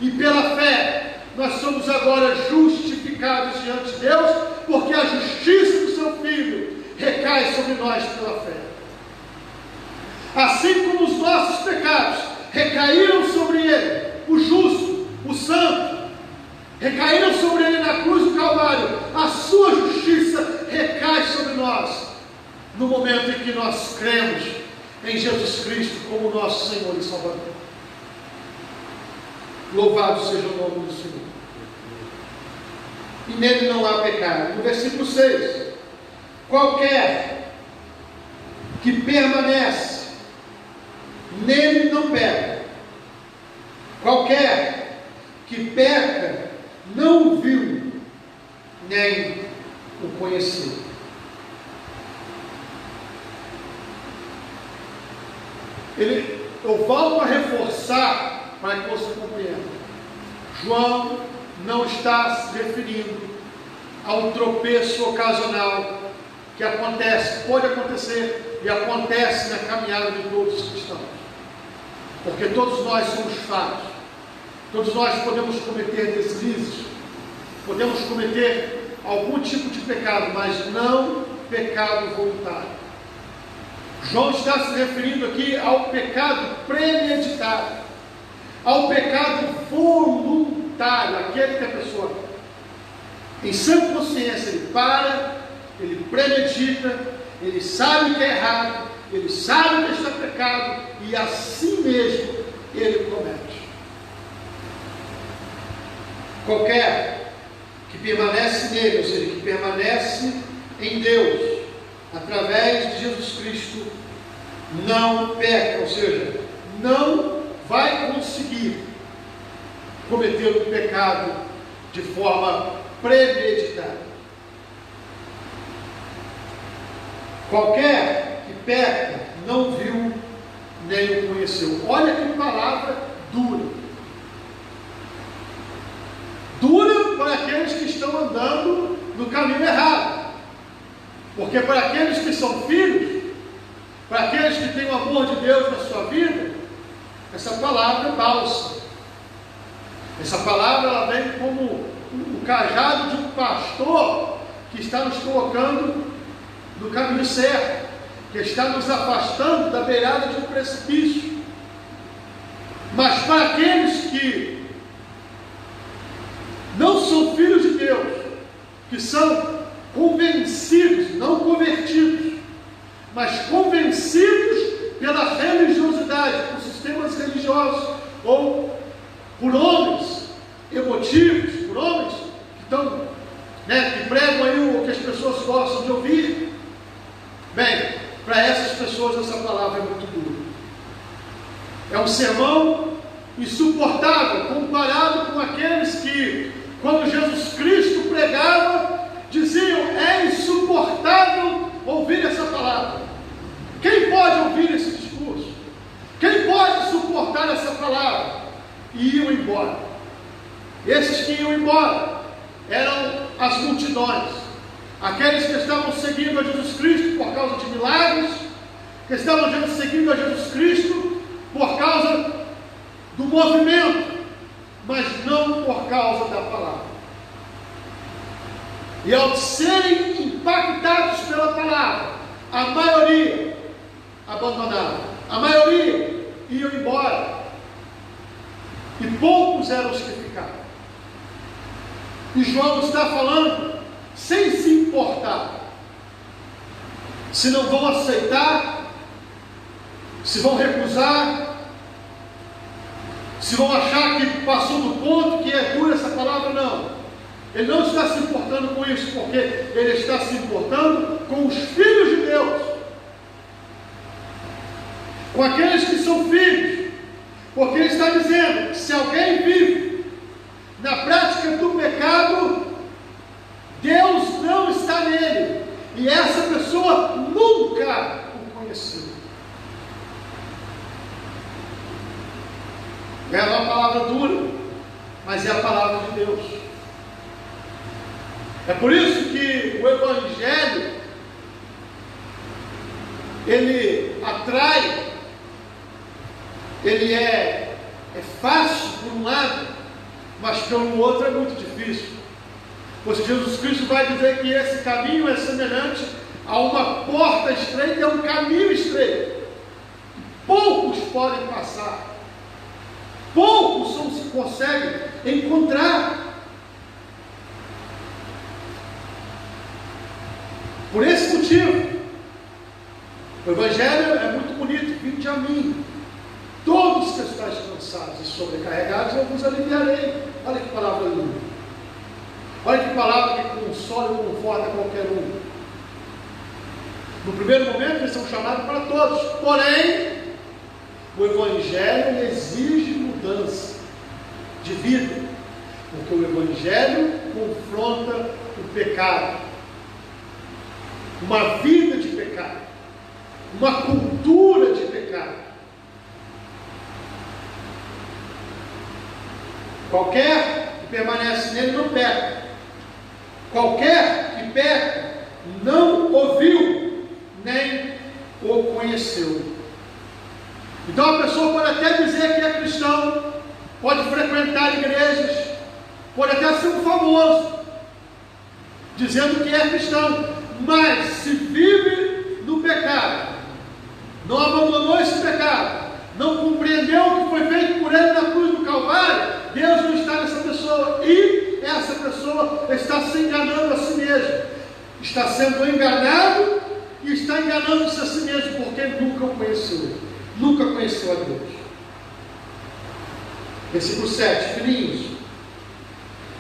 Speaker 1: e pela fé nós somos agora justificados diante de Deus, porque a justiça do seu Filho recai sobre nós pela fé. Assim como os nossos pecados recaíram sobre Ele, o justo, o santo, recaíram sobre Ele na cruz do Calvário, a sua justiça recai sobre nós, no momento em que nós cremos em Jesus Cristo como nosso Senhor e Salvador. Louvado seja o nome do Senhor. E nele não há pecado. No versículo 6, qualquer que permanece nele não peca. Qualquer que peca não o viu, nem o conheceu. Eu volto a reforçar para que você compreenda. João não está se referindo a um tropeço ocasional que acontece, pode acontecer e acontece na caminhada de todos os cristãos. Porque todos nós somos falhos. Todos nós podemos cometer deslizes, podemos cometer algum tipo de pecado, mas não pecado voluntário. João está se referindo aqui ao pecado premeditado, ao pecado voluntário, aquele que a pessoa, em sã consciência, ele para, ele premedita, ele sabe que é errado, ele sabe que está pecado, e assim mesmo ele comete. Qualquer que permanece nele, ou seja, que permanece em Deus, através de Jesus Cristo, não peca, ou seja, não vai conseguir cometer o pecado de forma premeditada. Qualquer que peca não viu nem o conheceu. Olha que palavra dura. Dura para aqueles que estão andando no caminho errado. Porque para aqueles que são filhos, para aqueles que têm o amor de Deus na sua vida, essa palavra é bálsamo. Essa palavra ela vem como o cajado de um pastor que está nos colocando no caminho certo, que está nos afastando da beirada de um precipício. Mas para aqueles que não são filhos de Deus, que são convencidos, não convertidos, mas convencidos pela religiosidade, por sistemas religiosos, ou por homens emotivos, por homens que estão, que pregam aí o que as pessoas gostam de ouvir. Bem, para essas pessoas essa palavra é muito dura. É um sermão insuportável comparado com aqueles que, quando Jesus Cristo pregava, diziam: é insuportável ouvir essa palavra. Quem pode ouvir esse discurso? Quem pode suportar essa palavra? E iam embora. Esses que iam embora eram as multidões, aqueles que estavam seguindo a Jesus Cristo por causa de milagres, que estavam seguindo a Jesus Cristo por causa do movimento, mas não por causa da palavra. E ao serem impactados pela palavra, a maioria abandonava, a maioria iam embora, e poucos eram os que ficaram. E João está falando sem se importar se não vão aceitar, se vão recusar, se vão achar que passou do ponto, que é dura essa palavra. Não, ele não está se importando com isso, porque ele está se importando com os filhos de Deus, com aqueles que são filhos, porque ele está dizendo que se alguém vive na prática do pecado, Deus não está nele, e essa pessoa nunca o conheceu. É uma palavra dura, mas é a palavra de Deus. É por isso que o Evangelho ele atrai ele é fácil por um lado, mas pelo outro é muito difícil. Pois Jesus Cristo vai dizer que esse caminho é semelhante a uma porta estreita, é um caminho estreito. Poucos podem passar. Poucos não se conseguem encontrar. Por esse motivo, o Evangelho é muito bonito. Vinde a mim, todos que estáis cansados e sobrecarregados, eu vos aliviarei. Olha que palavra linda. Olha que palavra que consola e conforta qualquer um. No primeiro momento, eles são chamados para todos. Porém, o Evangelho exige mudança de vida. Porque o Evangelho confronta o pecado. Uma vida de pecado. Uma cultura de pecado. Qualquer que permanece nele não peca. Qualquer que peca não ouviu, nem o conheceu. Então a pessoa pode até dizer que é cristão, pode frequentar igrejas, pode até ser um famoso, dizendo que é cristão, mas se vive no pecado, não abandonou esse pecado, não compreendeu o que foi feito por ele na cruz do Calvário, Deus não está nessa pessoa, e essa pessoa está se enganando a si mesma, está sendo enganado e está enganando-se a si mesmo, porque nunca o conheceu, nunca conheceu a Deus. Versículo 7, filhinhos,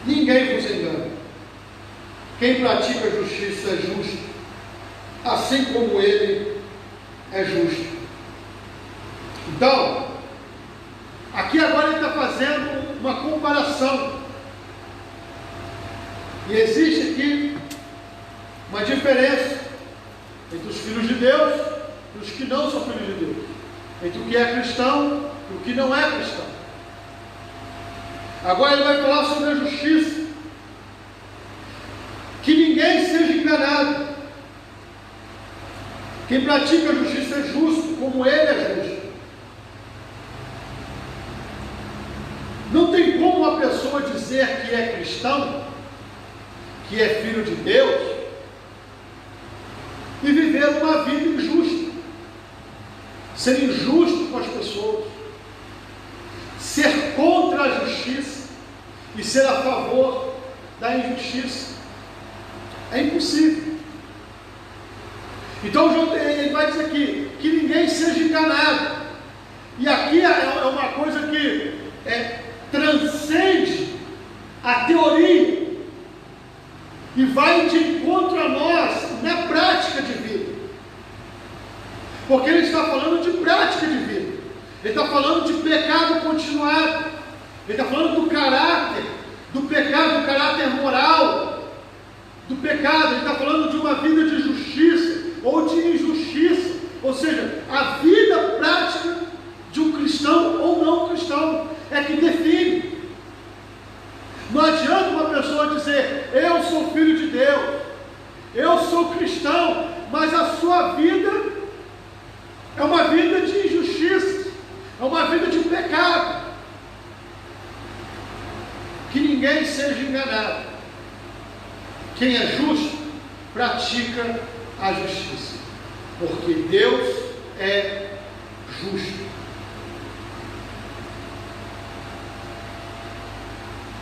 Speaker 1: ninguém vos engana, quem pratica a justiça é justo, assim como ele é justo. Então, aqui agora ele está fazendo uma comparação. E existe aqui uma diferença entre os filhos de Deus e os que não são filhos de Deus. Entre o que é cristão e o que não é cristão. Agora ele vai falar sobre a justiça. Que ninguém seja enganado. Quem pratica a justiça é justo, como ele é justo. Não tem como uma pessoa dizer que é cristão, que é filho de Deus, e viver uma vida injusta, ser injusto com as pessoas, ser contra a justiça e ser a favor da injustiça. É impossível. Então ele vai dizer aqui que ninguém seja enganado. E aqui é uma coisa que transcende a teoria e vai de encontro a nós na prática de vida. Porque ele está falando de prática de vida. Ele está falando de pecado continuado. Ele está falando do caráter, do pecado, do caráter moral, do pecado. Ele está falando de uma vida de justiça ou de injustiça. Ou seja, a vida prática de um cristão ou não cristão é que define. Não adianta uma pessoa dizer, eu sou filho de Deus, eu sou cristão, mas a sua vida é uma vida de injustiça, é uma vida de pecado. Que ninguém seja enganado. Quem é justo, pratica a justiça, porque Deus é justo.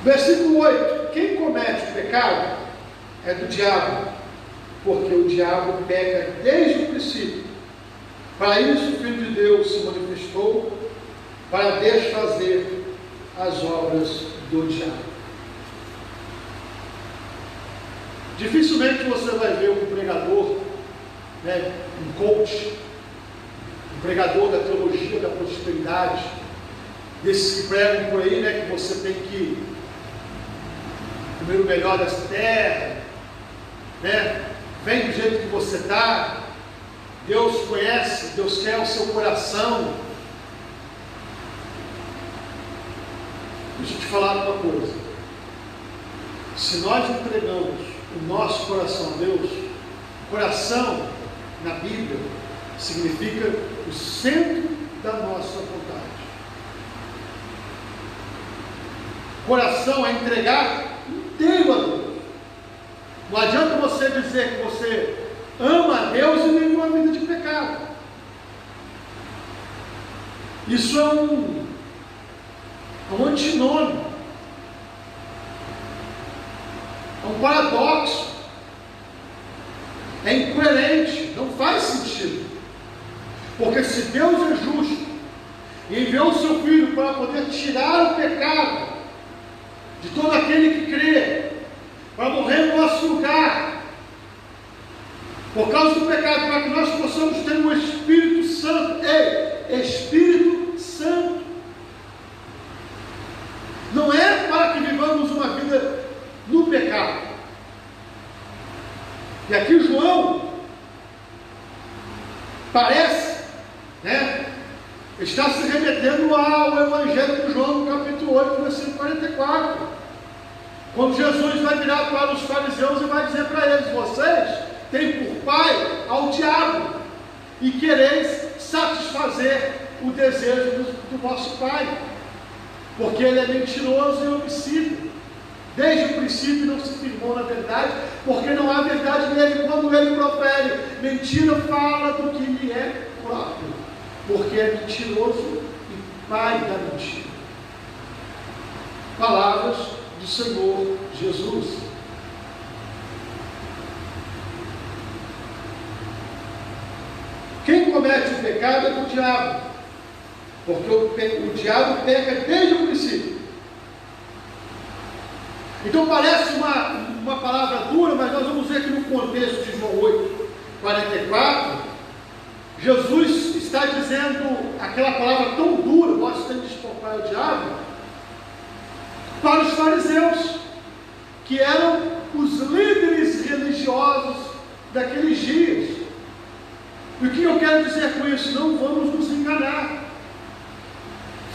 Speaker 1: Versículo 8: quem comete o pecado é do diabo, porque o diabo peca desde o princípio. Para isso o Filho de Deus se manifestou, para desfazer as obras do diabo. Dificilmente você vai ver um pregador, um coach, um pregador da teologia da prosperidade, desses que pregam por aí, que você tem que comer o melhor dessa terra, vem do jeito que você está, Deus conhece, Deus quer o seu coração. Deixa eu te falar uma coisa: se nós entregamos o nosso coração a Deus, coração na Bíblia significa o centro da nossa vontade. coração, a entregar inteiro a Deus. Não adianta você dizer que você ama a Deus e vive uma vida de pecado. Isso é um antinônimo, é um paradoxo, é incoerente, não faz sentido. Porque se Deus é justo e enviou o seu Filho para poder tirar o pecado de todo aquele que crê, para morrer no nosso lugar, por causa do pecado, para que nós possamos ter um Espírito Santo. Ei, Espírito Santo. Não é para que vivamos uma vida no pecado. E aqui João parece, está se remetendo ao Evangelho de João, no capítulo 8, versículo 44. Quando Jesus vai virar para os fariseus e vai dizer para eles: vocês têm por pai ao diabo e quereis satisfazer o desejo do vosso pai, porque ele é mentiroso e homicida. Desde o princípio não se firmou na verdade, porque não há verdade nele. Quando ele profere mentira, fala do que lhe é próprio, porque é mentiroso e pai da mentira. Palavras do Senhor Jesus. Quem comete o pecado é do diabo, porque o diabo peca desde o princípio. Então parece uma palavra dura, mas nós vamos ver que no contexto de João 8, 44, Jesus está dizendo aquela palavra tão dura: vós tendes por pai o diabo, para os fariseus, que eram os líderes religiosos daqueles dias. E o que eu quero dizer com isso? Não vamos nos enganar.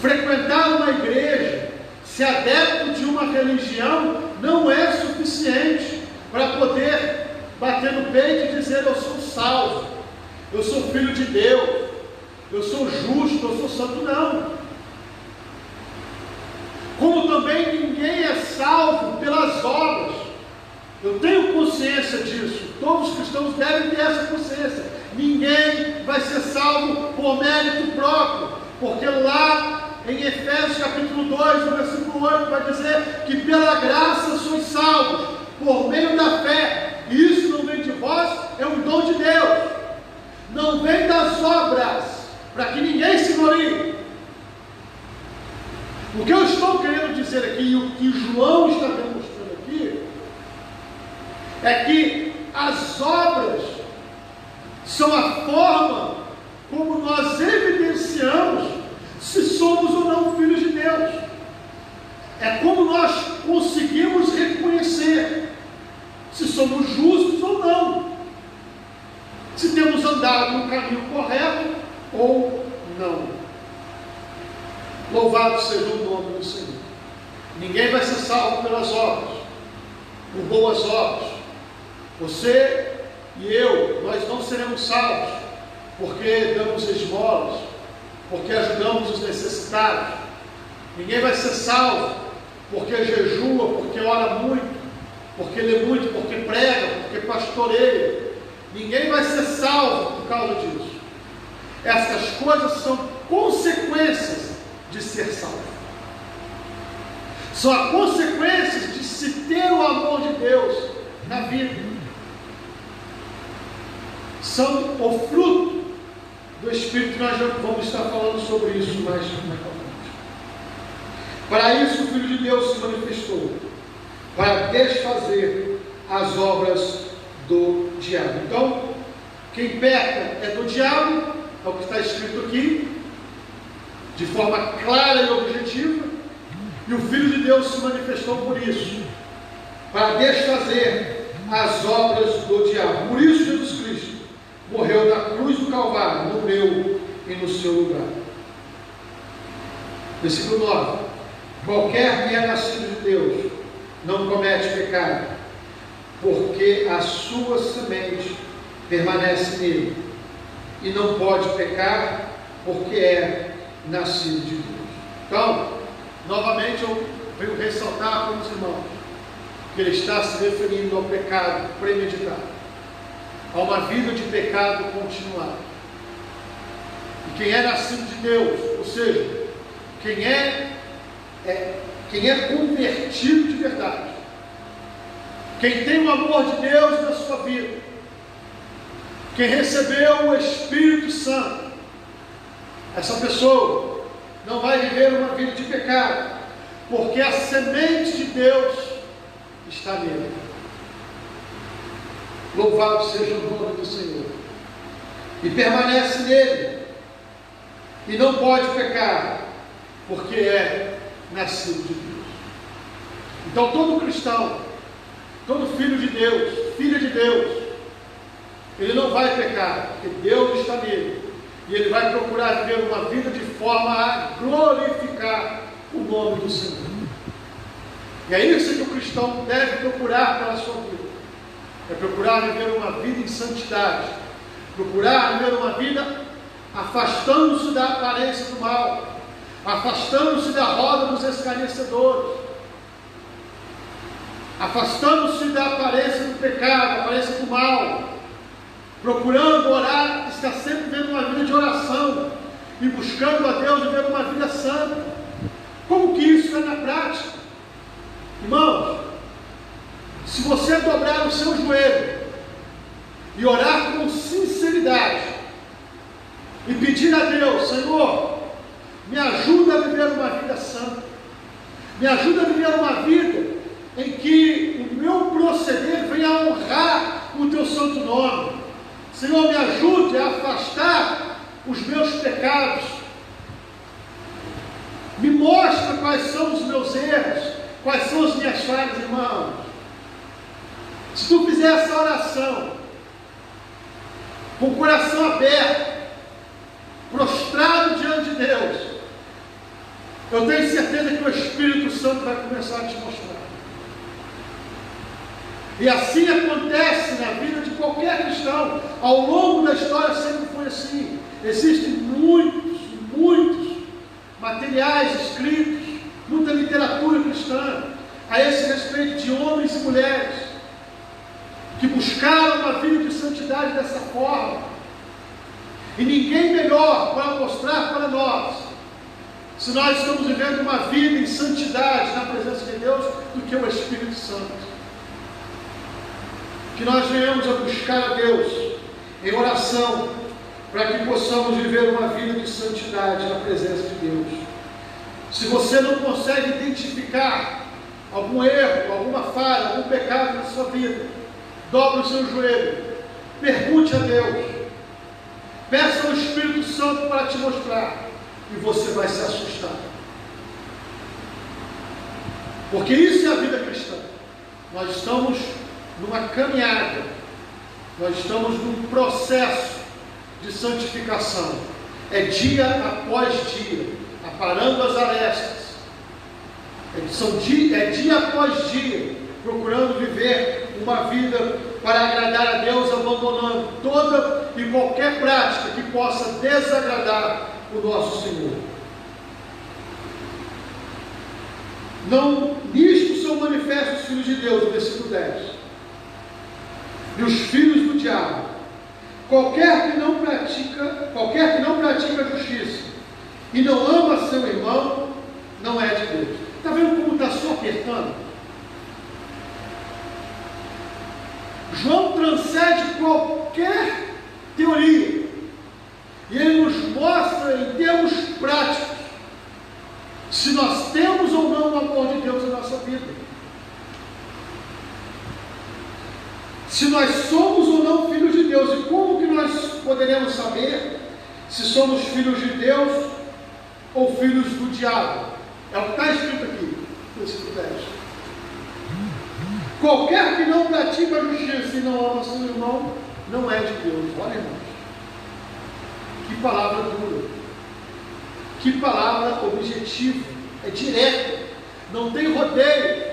Speaker 1: Frequentar uma igreja, ser adepto de uma religião, não é suficiente para poder bater no peito e dizer: eu sou salvo, eu sou filho de Deus, eu sou justo, eu sou santo. Não. Como também ninguém é salvo pelas obras. Eu tenho consciência disso. Todos os cristãos devem ter essa consciência. Ninguém vai ser salvo por mérito próprio, porque lá em Efésios capítulo 2, no versículo 8, vai dizer que pela graça sois salvos, por meio da fé. E isso não vem de vós, é um dom de Deus. Não vem das obras, para que ninguém se glorie. O que eu estou querendo dizer aqui, e o que João está demonstrando aqui, é que as obras são a forma como nós evidenciamos se somos ou não filhos de Deus. É como nós conseguimos reconhecer se somos justos ou não, se temos andado no caminho correto ou não. Louvado seja o nome do Senhor. Ninguém vai ser salvo pelas obras, por boas obras. Você e eu, nós não seremos salvos porque damos esmolas, porque ajudamos os necessitados. Ninguém vai ser salvo porque jejua, porque ora muito, porque lê muito, porque prega, porque pastoreia. Ninguém vai ser salvo por causa disso. Essas coisas são consequências de ser salvo. São as consequências de se ter o amor de Deus na vida. São o fruto do Espírito. Nós já vamos estar falando sobre isso mais pra frente. Para isso o Filho de Deus se manifestou, para desfazer as obras do diabo. Então, quem peca é do diabo, é o que está escrito aqui, de forma clara e objetiva, e o Filho de Deus se manifestou por isso, para desfazer as obras do diabo. Por isso Jesus Cristo morreu na cruz do Calvário, no meu e no seu lugar. Versículo 9: qualquer que é nascido de Deus não comete pecado, porque a sua semente permanece nele, e não pode pecar, porque é nascido de Deus. Então, novamente eu venho ressaltar para os irmãos que ele está se referindo ao pecado premeditado, a uma vida de pecado continuado. E quem é nascido de Deus, ou seja, quem é convertido de verdade, quem tem o amor de Deus na sua vida, quem recebeu o Espírito Santo, essa pessoa não vai viver uma vida de pecado, porque a semente de Deus está nele. Louvado seja o nome do Senhor. E permanece nele, e não pode pecar, porque é nascido de Deus. Então todo cristão, todo filho de Deus, filha de Deus, ele não vai pecar, porque Deus está nele, e ele vai procurar viver uma vida de forma a glorificar o nome do Senhor. E é isso que o cristão deve procurar pela sua vida, é procurar viver uma vida em santidade, procurar viver uma vida afastando-se da aparência do mal, afastando-se da roda dos escarnecedores, afastando-se da aparência do pecado, da aparência do mal, procurando orar, está sempre vivendo uma vida de oração e buscando a Deus viver uma vida santa. Como que isso é na prática? Irmãos, se você dobrar o seu joelho e orar com sinceridade e pedir a Deus: Senhor, me ajuda a viver uma vida santa, me ajuda a viver uma vida em que o meu proceder venha a honrar o teu santo nome. Senhor, me ajude a afastar os meus pecados, me mostra quais são os meus erros, quais são as minhas falhas, irmãos. Se tu fizer essa oração com o coração aberto, prostrado diante de Deus, eu tenho certeza que o Espírito Santo vai começar a te mostrar. E assim acontece na vida de qualquer cristão. Ao longo da história sempre foi assim. Existem muitos materiais escritos, muita literatura cristã a esse respeito, de homens e mulheres que buscaram uma vida de santidade dessa forma. E ninguém melhor para mostrar para nós se nós estamos vivendo uma vida em santidade na presença de Deus do que o Espírito Santo. Que nós venhamos a buscar a Deus em oração, para que possamos viver uma vida de santidade na presença de Deus. Se você não consegue identificar algum erro, alguma falha, algum pecado na sua vida, dobre o seu joelho, pergunte a Deus, peça ao Espírito Santo para te mostrar, e você vai se assustar. Porque isso é a vida cristã. Nós estamos numa caminhada, nós estamos num processo de santificação, é dia após dia, aparando as arestas, é dia após dia, procurando viver uma vida para agradar a Deus, abandonando toda e qualquer prática que possa desagradar o nosso Senhor. Não, nisto são manifestos os filhos de Deus, no versículo 10. E os filhos do diabo, qualquer que não pratica a justiça e não ama seu irmão, não é de Deus. Está vendo como está só apertando? João transcende qualquer teoria e ele nos mostra em termos práticos se nós temos ou não o amor de Deus na nossa vida, se nós somos ou não filhos de Deus. E como que nós poderemos saber se somos filhos de Deus ou filhos do diabo? É o que está escrito aqui, versículo 10. Qualquer que não pratica a justiça e não ama seu irmão, não é de Deus. Olha, irmãos, que palavra dura, que palavra objetiva, é direto, não tem rodeio.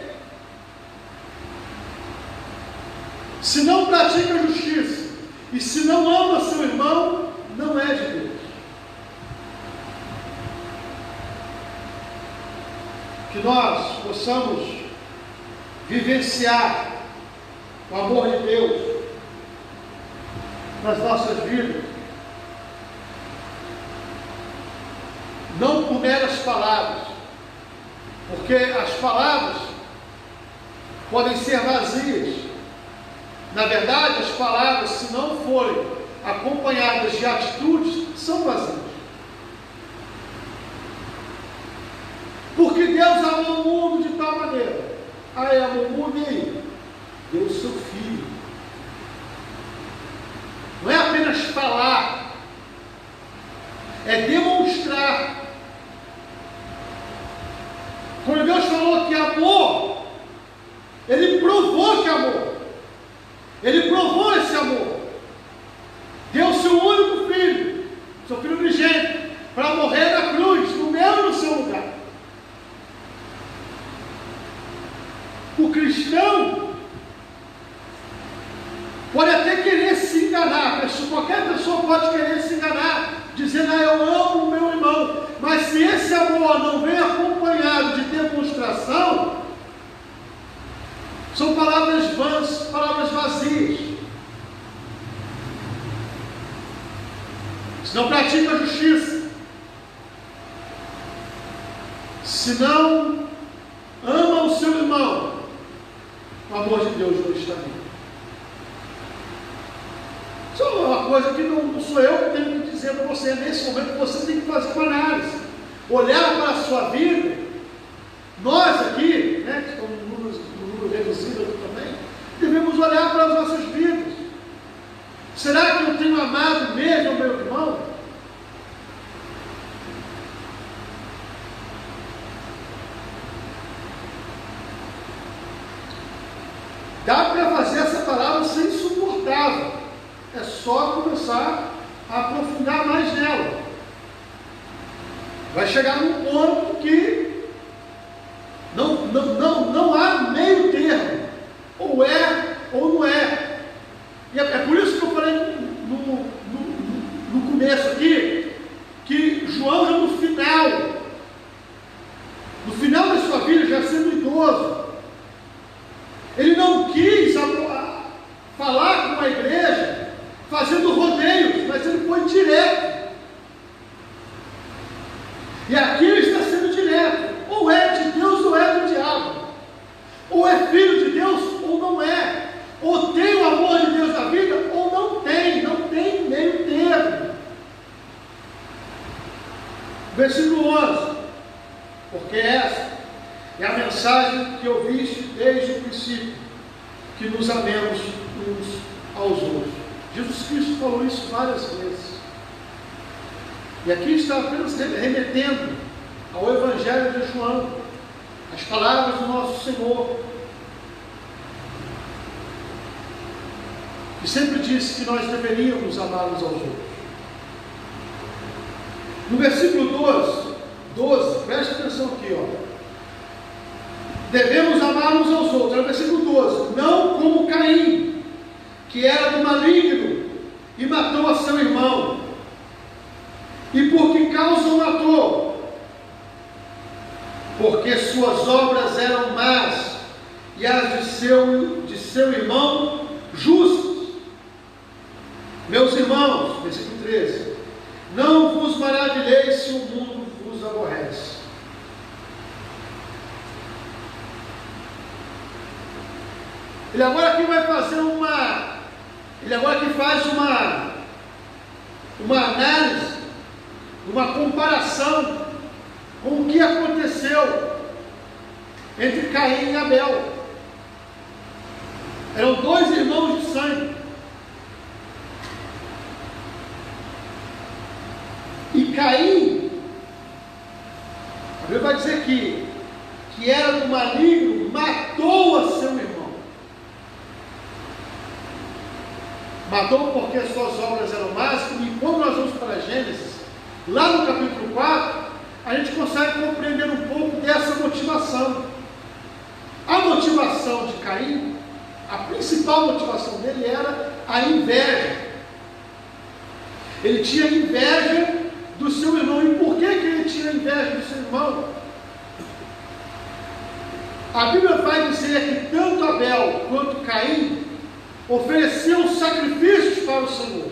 Speaker 1: Se não pratica a justiça e se não ama seu irmão, não é de Deus. que nós possamos vivenciar o amor de Deus nas nossas vidas, não por meras palavras, porque as palavras podem ser vazias. Na verdade, as palavras, se não forem acompanhadas de atitudes, são vazias. Porque Deus amou o mundo de tal maneira. Ele amou o mundo e deu o seu Filho. Não é apenas falar, é demonstrar. Quando Deus falou que amou, Ele provou que amou. Ele provou esse amor. Deu o seu único Filho, seu Filho unigênito, para morrer na cruz, no meu e no seu lugar. O cristão pode até querer se enganar, qualquer pessoa pode querer se enganar, dizendo, eu amo o meu irmão, mas se esse amor não vem acompanhado de demonstração, são palavras vãs, palavras vazias. Se não pratica a justiça, se não ama o seu irmão, o amor de Deus não está nele. Isso é uma coisa que não sou eu que tenho que dizer para você. Nesse momento você tem que fazer uma análise, olhar para a sua vida. Nós aqui, que estamos no número reduzido aqui também, devemos olhar para as nossas vidas. Será que eu tenho amado mesmo o meu irmão? Dá para fazer essa palavra ser insuportável. É só começar a aprofundar mais nela. Vai chegar num ponto que não há meio termo. Ou é, ou não é. E é por isso que eu falei no começo aqui, que João já no final da sua vida, já sendo idoso, ele não quis falar com a igreja fazendo rodeios, mas ele foi direto. E aqui ele está sendo direto. Ou é de Deus ou é do diabo. Ou é filho de Deus ou não é. Ou tem o amor de Deus na vida ou não tem. Não tem meio termo. Versículo 11. Porque essa é a mensagem que ouviste desde o princípio, que nos amemos uns aos outros. Jesus Cristo falou isso várias vezes. E aqui está apenas remetendo ao Evangelho de João, as palavras do nosso Senhor, que sempre disse que nós deveríamos amar uns aos outros. No versículo 12, preste atenção aqui, devemos amar uns aos outros. No versículo 12, não como Caim, que era do maligno e matou a seu irmão. E por que causa o matou? Porque suas obras eram más e as de seu irmão justas. Meus irmãos, versículo 13, não vos maravilheis se o mundo vos aborrece. Ele agora aqui vai fazer uma análise, uma comparação com o que aconteceu entre Caim e Abel. Eram dois irmãos de sangue. E Caim, a Bíblia vai dizer que era do maligno, matou a seu irmão. Matou porque suas obras eram más. E quando nós vamos para Gênesis, lá no capítulo 4, a gente consegue compreender um pouco dessa motivação. A motivação de Caim, a principal motivação dele era a inveja. Ele tinha inveja do seu irmão. E por que ele tinha inveja do seu irmão? A Bíblia vai dizer que tanto Abel quanto Caim ofereciam sacrifícios para o Senhor.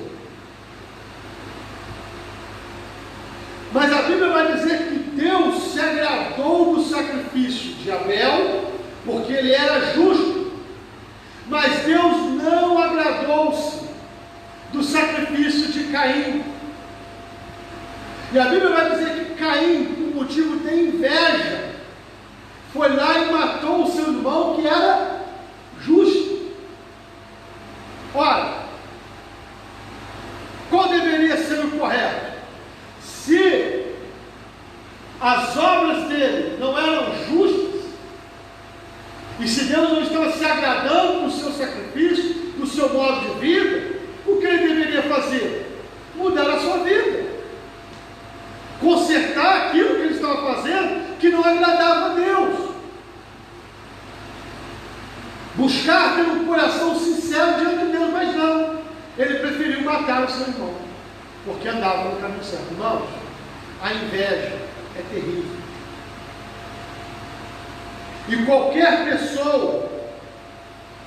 Speaker 1: Mas a Bíblia vai dizer que Deus se agradou do sacrifício de Abel, porque ele era justo. Mas Deus não agradou-se do sacrifício de Caim. E a Bíblia vai dizer que Caim, por motivo de inveja, foi lá e matou o seu irmão que era justo. Olha, qual deveria ser o correto? Se as obras dele não eram justas, e se Deus não estava se agradando do seu sacrifício, do seu modo de vida, o que ele deveria fazer? Mudar a sua vida, consertar aquilo que ele estava fazendo que não agradava a Deus, buscar ter um coração sincero diante de Deus. Mas não, ele preferiu matar o seu irmão, porque andava no caminho certo. Irmãos, a inveja é terrível, e qualquer pessoa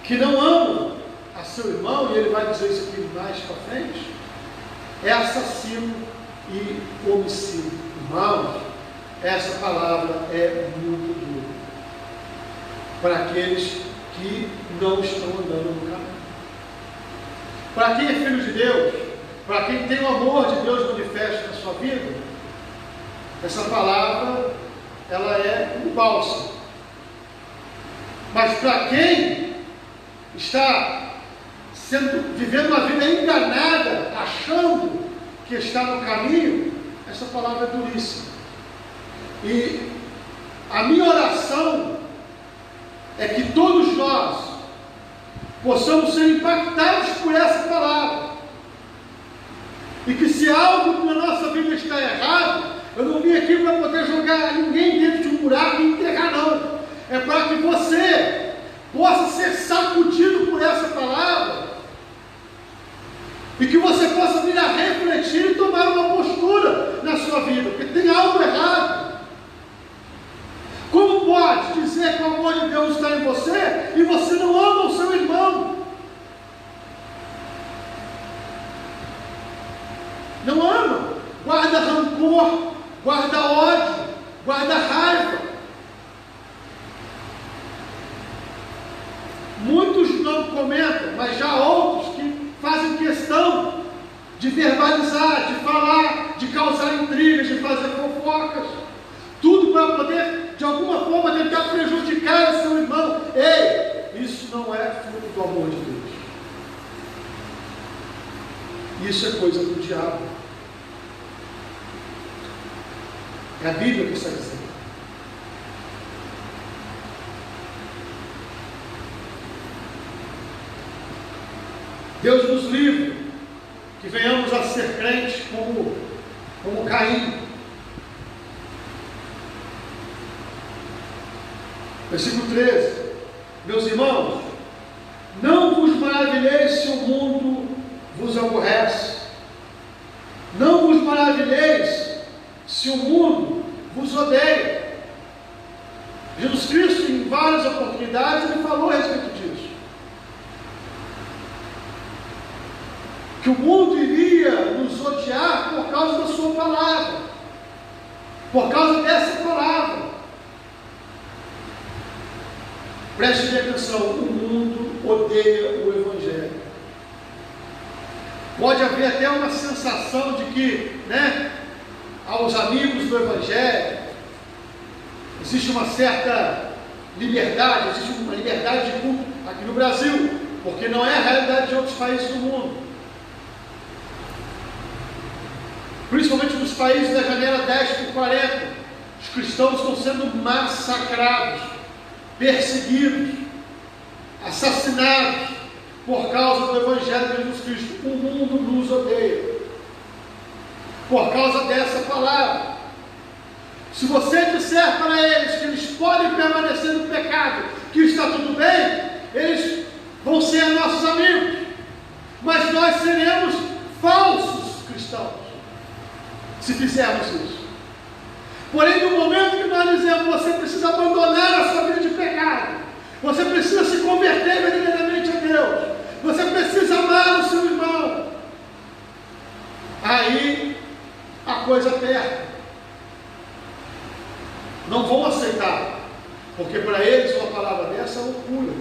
Speaker 1: que não ama a seu irmão, e ele vai dizer isso aqui mais para frente, é assassino e homicida. Irmãos, essa palavra é muito dura para aqueles que não estão andando no caminho. Para quem é filho de Deus, para quem tem o amor de Deus manifesto na sua vida, essa palavra, ela é um bálsamo. Mas para quem está vivendo uma vida enganada, achando que está no caminho, essa palavra é duríssima. E a minha oração é que todos nós possamos ser impactados por essa palavra, e que se algo na nossa vida está errado, eu não vim aqui para poder jogar ninguém dentro de um buraco e enterrar, não. É para que você possa ser sacudido por essa palavra, e que você possa vir a refletir e tomar uma postura na sua vida, porque tem algo errado. Como pode dizer que o amor de Deus está em você e você não ama o seu irmão? Não ama, guarda rancor, guarda ódio, guarda raiva. Muitos não comentam, mas já outros que fazem questão de verbalizar, de falar, de causar intrigas, de fazer fofocas, tudo para poder, de alguma forma, tentar prejudicar o seu irmão. Ei, isso não é fruto do amor de Deus. Isso é coisa do diabo. É a Bíblia que está dizendo. Deus nos livre que venhamos a ser crentes como Caim. Versículo 13: meus irmãos, não vos maravilheis se o mundo vos aborrece, não vos maravilheis se o mundo vos odeia. Jesus Cristo, em várias oportunidades, ele falou a respeito disso, que o mundo iria nos odiar por causa da sua palavra, por causa dessa palavra. Preste atenção, o mundo odeia o Evangelho. Pode haver até uma sensação de que, aos amigos do Evangelho, existe uma certa liberdade, existe uma liberdade de culto aqui no Brasil, porque não é a realidade de outros países do mundo. Principalmente nos países da janela 10 por 40, os cristãos estão sendo massacrados, perseguidos, assassinados por causa do Evangelho de Jesus Cristo. O mundo nos odeia por causa dessa palavra. Se você disser para eles que eles podem permanecer no pecado, que está tudo bem, eles vão ser nossos amigos, mas nós seremos falsos cristãos se fizermos isso. Porém, no momento que nós dizemos, você precisa abandonar a sua vida de pecado, você precisa se converter verdadeiramente a Deus, você precisa amar o seu irmão, aí a coisa aperta. Não vão aceitar, porque para eles uma palavra dessa é loucura.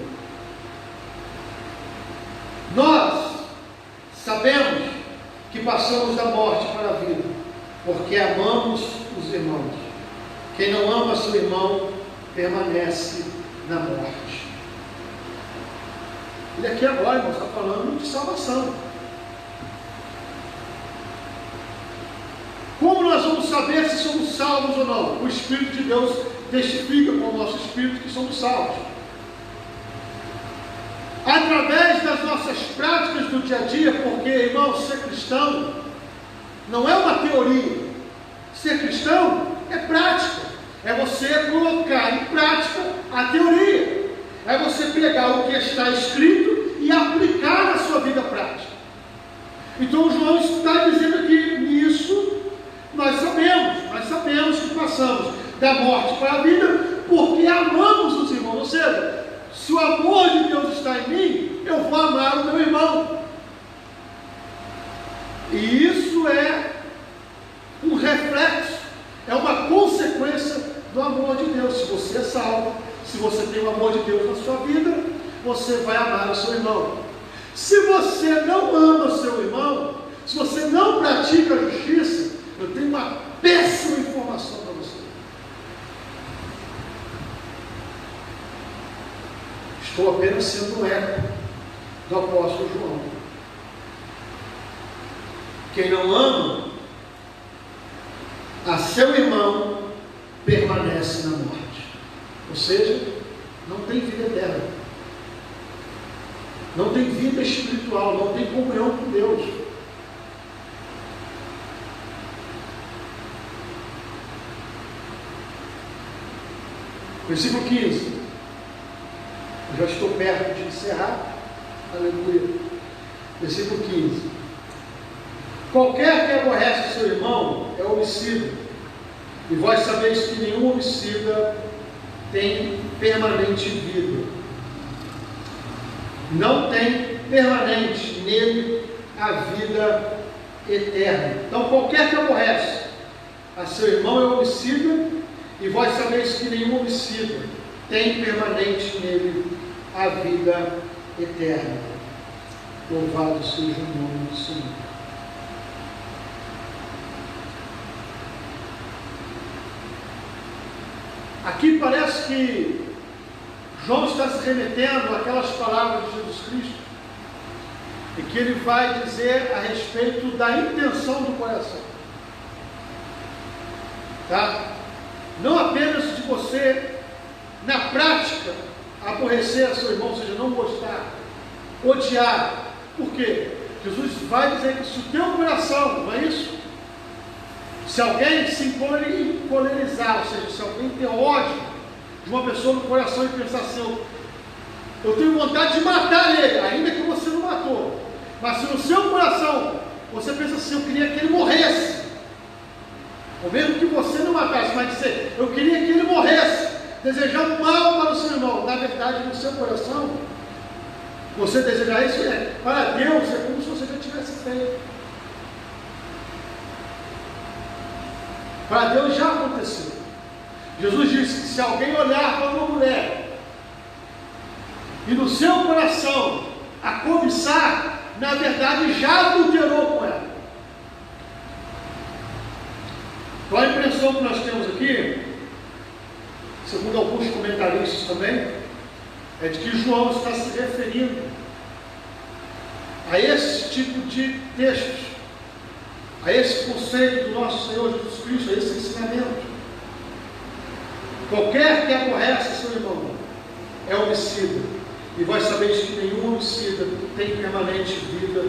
Speaker 1: Nós sabemos que passamos da morte para a vida, porque amamos os irmãos. Quem não ama seu irmão permanece na morte. Ele aqui agora, irmão, está falando de salvação. Como nós vamos saber se somos salvos ou não? O Espírito de Deus testifica com o nosso Espírito que somos salvos. Através das nossas práticas do dia a dia, porque, irmão, ser cristão não é uma teoria. Ser cristão é prática. É você colocar em prática a teoria. É você pegar o que está escrito e aplicar na sua vida prática. Então, João está dizendo aqui, nisso, nós sabemos que passamos da morte para a vida, porque amamos os irmãos. Ou seja, se o amor de Deus está em mim, eu vou amar o meu irmão. E isso é um reflexo, é uma consequência do amor de Deus. Se você é salvo, se você tem o amor de Deus na sua vida, você vai amar o seu irmão. Se você não ama o seu irmão, se você não pratica a justiça, eu tenho uma péssima informação para você. Estou apenas sendo um eco do apóstolo João. Quem não ama a seu irmão permanece na morte. Ou seja, não tem vida eterna. Não tem vida espiritual, não tem comunhão com Deus. Versículo 15. Eu já estou perto de encerrar. Aleluia. Versículo 15. Qualquer que aborrece seu irmão é homicida, e vós sabeis que nenhum homicida tem permanente vida. Não tem permanente nele a vida eterna. Então, qualquer que aborrece a seu irmão é homicida, e vós sabeis que nenhum homicida tem permanente nele a vida eterna. Louvado seja o nome do Senhor. Aqui parece que João está se remetendo àquelas palavras de Jesus Cristo, e que ele vai dizer a respeito da intenção do coração. Tá? Não apenas de você, na prática, aborrecer a seu irmão, ou seja, não gostar, odiar. Por quê? Jesus vai dizer que se o teu coração, não é isso? Se alguém se encolerizar, ou seja, se alguém ter ódio de uma pessoa no coração e pensar assim, eu tenho vontade de matar ele, ainda que você não matou, mas se no seu coração você pensa assim, eu queria que ele morresse, ou mesmo que você não matasse, mas dizer, eu queria que ele morresse, desejando mal para o seu irmão, na verdade no seu coração, você desejar isso, para Deus é como se você já tivesse feito. Para Deus já aconteceu. Jesus disse que se alguém olhar para uma mulher e no seu coração a cobiçar, na verdade já adulterou com ela. Qual a impressão que nós temos aqui, segundo alguns comentaristas também, é de que João está se referindo a esse tipo de textos, a esse conceito do nosso Senhor Jesus Cristo, a esse ensinamento. Qualquer que aborrece seu irmão é homicida, e vós sabeis que nenhum homicida tem permanente vida,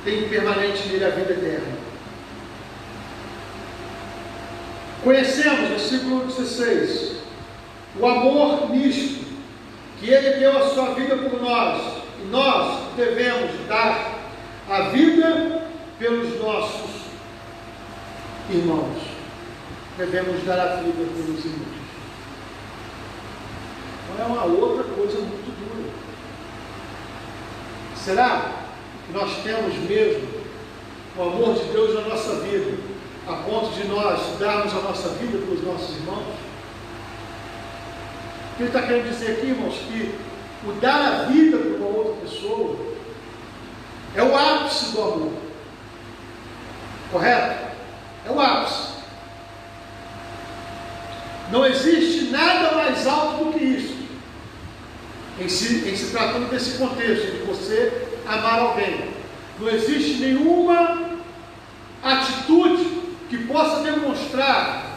Speaker 1: tem permanente nele a vida eterna. Conhecemos, versículo 16, o amor nisto, que ele deu a sua vida por nós, e nós devemos dar a vida pelos nossos irmãos. devemos dar a vida pelos irmãos. Então é uma outra coisa muito dura. Será que nós temos mesmo o amor de Deus na nossa vida, a ponto de nós darmos a nossa vida pelos nossos irmãos? O que ele está querendo dizer aqui, irmãos, que o dar a vida para uma outra pessoa é o ápice do amor. Correto? É o ápice. Não existe nada mais alto do que isso, em se tratando desse contexto, de você amar alguém. Não existe nenhuma atitude que possa demonstrar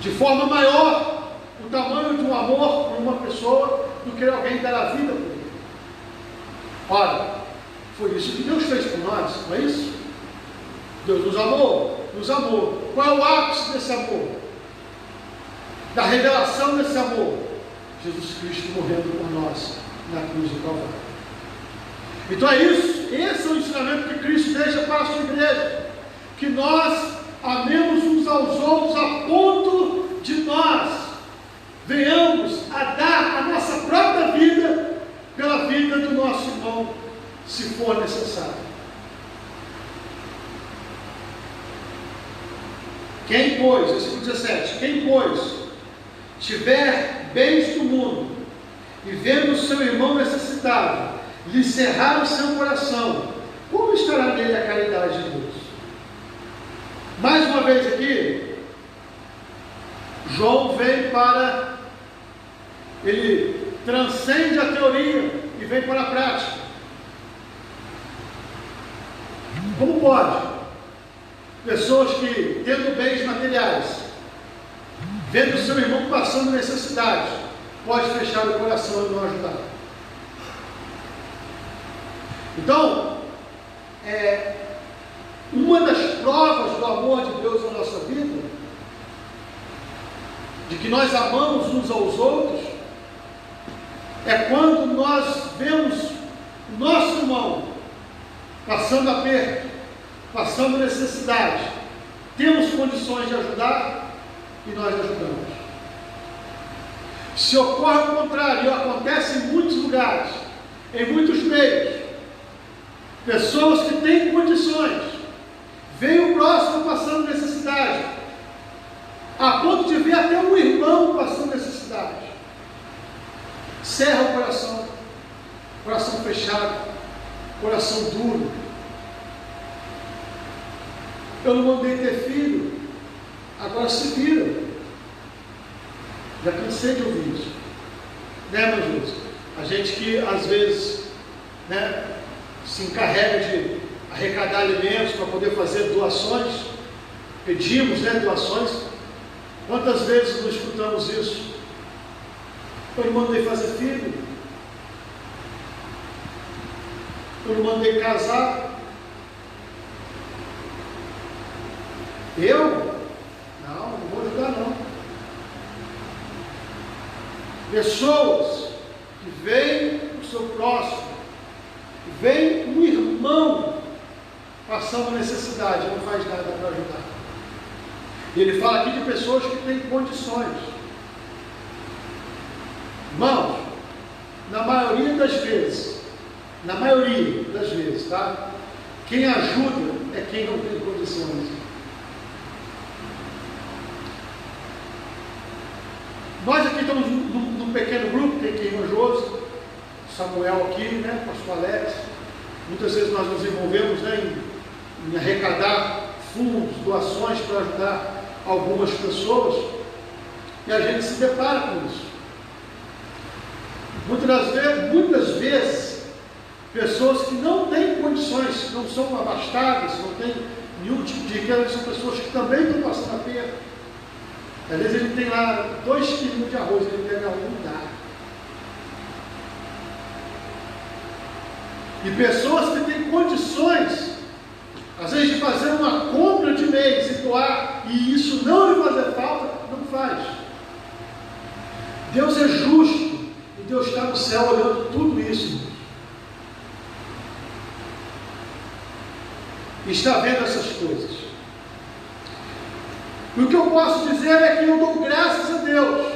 Speaker 1: de forma maior o tamanho de um amor por uma pessoa do que alguém dar a vida por ele. Olha, foi isso que Deus fez por nós, não é isso? Deus nos amou, nos amou. Qual é o ápice desse amor? Da revelação desse amor? Jesus Cristo morrendo por nós na cruz do Calvário. Então é isso, esse é o ensinamento que Cristo deixa para a sua igreja, que nós amemos uns aos outros a ponto de nós venhamos a dar a nossa própria vida pela vida do nosso irmão, se for necessário. Quem, pois, versículo 17, quem, pois, tiver bens do mundo e vendo o seu irmão necessitado, lhe cerrar o seu coração, como estará nele a caridade de Deus? Mais uma vez aqui, João vem para, ele transcende a teoria e vem para a prática. Como pode pessoas que, tendo bens materiais, vendo o seu irmão passando necessidade, pode fechar o coração e não ajudar? Então, uma das provas do amor de Deus na nossa vida, de que nós amamos uns aos outros, é quando nós vemos o nosso irmão passando aperto, passando necessidade, temos condições de ajudar e nós ajudamos. Se ocorre o contrário, e acontece em muitos lugares, em muitos meios, pessoas que têm condições, veem o próximo passando necessidade, a ponto de ver até um irmão passando necessidade, cerra o coração fechado, coração duro. Eu não mandei ter filho, agora se vira. Já cansei de ouvir isso, né, meu Deus? A gente que às vezes, né, se encarrega de arrecadar alimentos para poder fazer doações, pedimos, né, doações. Quantas vezes nós escutamos isso? Eu não mandei fazer filho, eu não mandei casar. Eu? Não vou ajudar não. Pessoas que veem o seu próximo, vem um irmão passando necessidade, não faz nada para ajudar. E ele fala aqui de pessoas que têm condições. Irmãos, na maioria das vezes, tá? Quem ajuda é quem não tem condições. Nós aqui estamos num pequeno grupo, tem aqui irmão Josi, Samuel aqui, né, pastor Alex. Muitas vezes nós nos envolvemos, né, em arrecadar fundos, doações para ajudar algumas pessoas, e a gente se depara com isso. Muitas vezes, pessoas que não têm condições, não são abastadas, não têm nenhum tipo de riqueza, são pessoas que também estão passando aperto. Às vezes ele tem lá 2 quilos de arroz, ele pega um e dá. E pessoas que têm condições, às vezes, de fazer uma compra de mês e doar, e isso não lhe fazer falta, não faz. Deus é justo, e Deus está no céu olhando tudo isso. E está vendo essas coisas. E o que eu posso dizer é que eu dou graças a Deus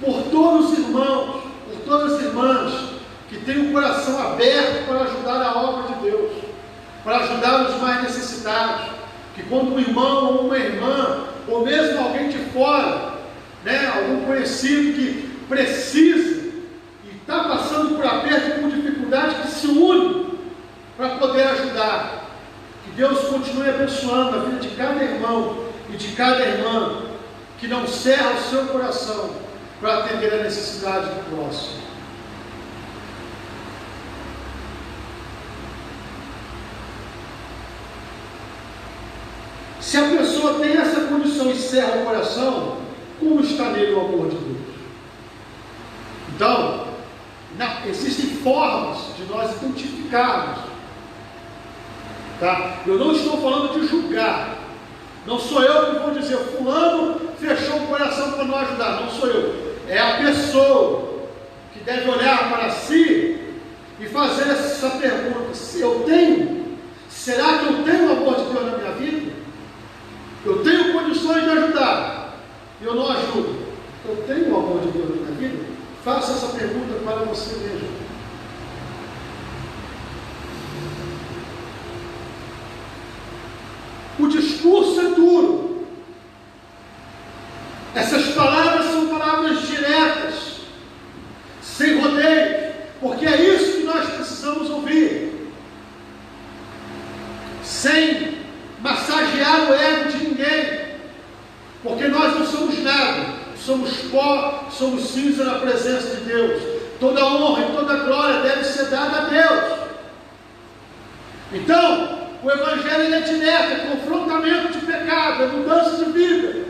Speaker 1: por todos os irmãos, por todas as irmãs que têm o coração aberto para ajudar a obra de Deus, para ajudar os mais necessitados. Que quando um irmão ou uma irmã, ou mesmo alguém de fora, algum conhecido que precisa e está passando por aperto e por dificuldade, que se une para poder ajudar. Que Deus continue abençoando a vida de cada irmão e de cada irmã, que não cerra o seu coração para atender a necessidade do próximo. Se a pessoa tem essa condição e cerra o coração, como está nele o amor de Deus? Então, existem formas de nós identificarmos. Tá? Eu não estou falando de julgar. Não sou eu que vou dizer, fulano fechou o coração para não ajudar. Não sou eu. É a pessoa que deve olhar para si e fazer essa pergunta: se eu tenho, será que eu tenho o amor de Deus na minha vida? Eu tenho condições de ajudar e eu não ajudo. Eu tenho o amor de Deus na minha vida? Faça essa pergunta para você mesmo. O discurso é duro. Essas palavras são palavras diretas, sem rodeios, porque é isso que nós precisamos ouvir, sem massagear o ego de ninguém, porque nós não somos nada, somos pó, somos cinza na presença de Deus. Toda honra e toda glória deve ser dada a Deus. Então, o Evangelho é direto, é confrontamento de pecado, é mudança de vida,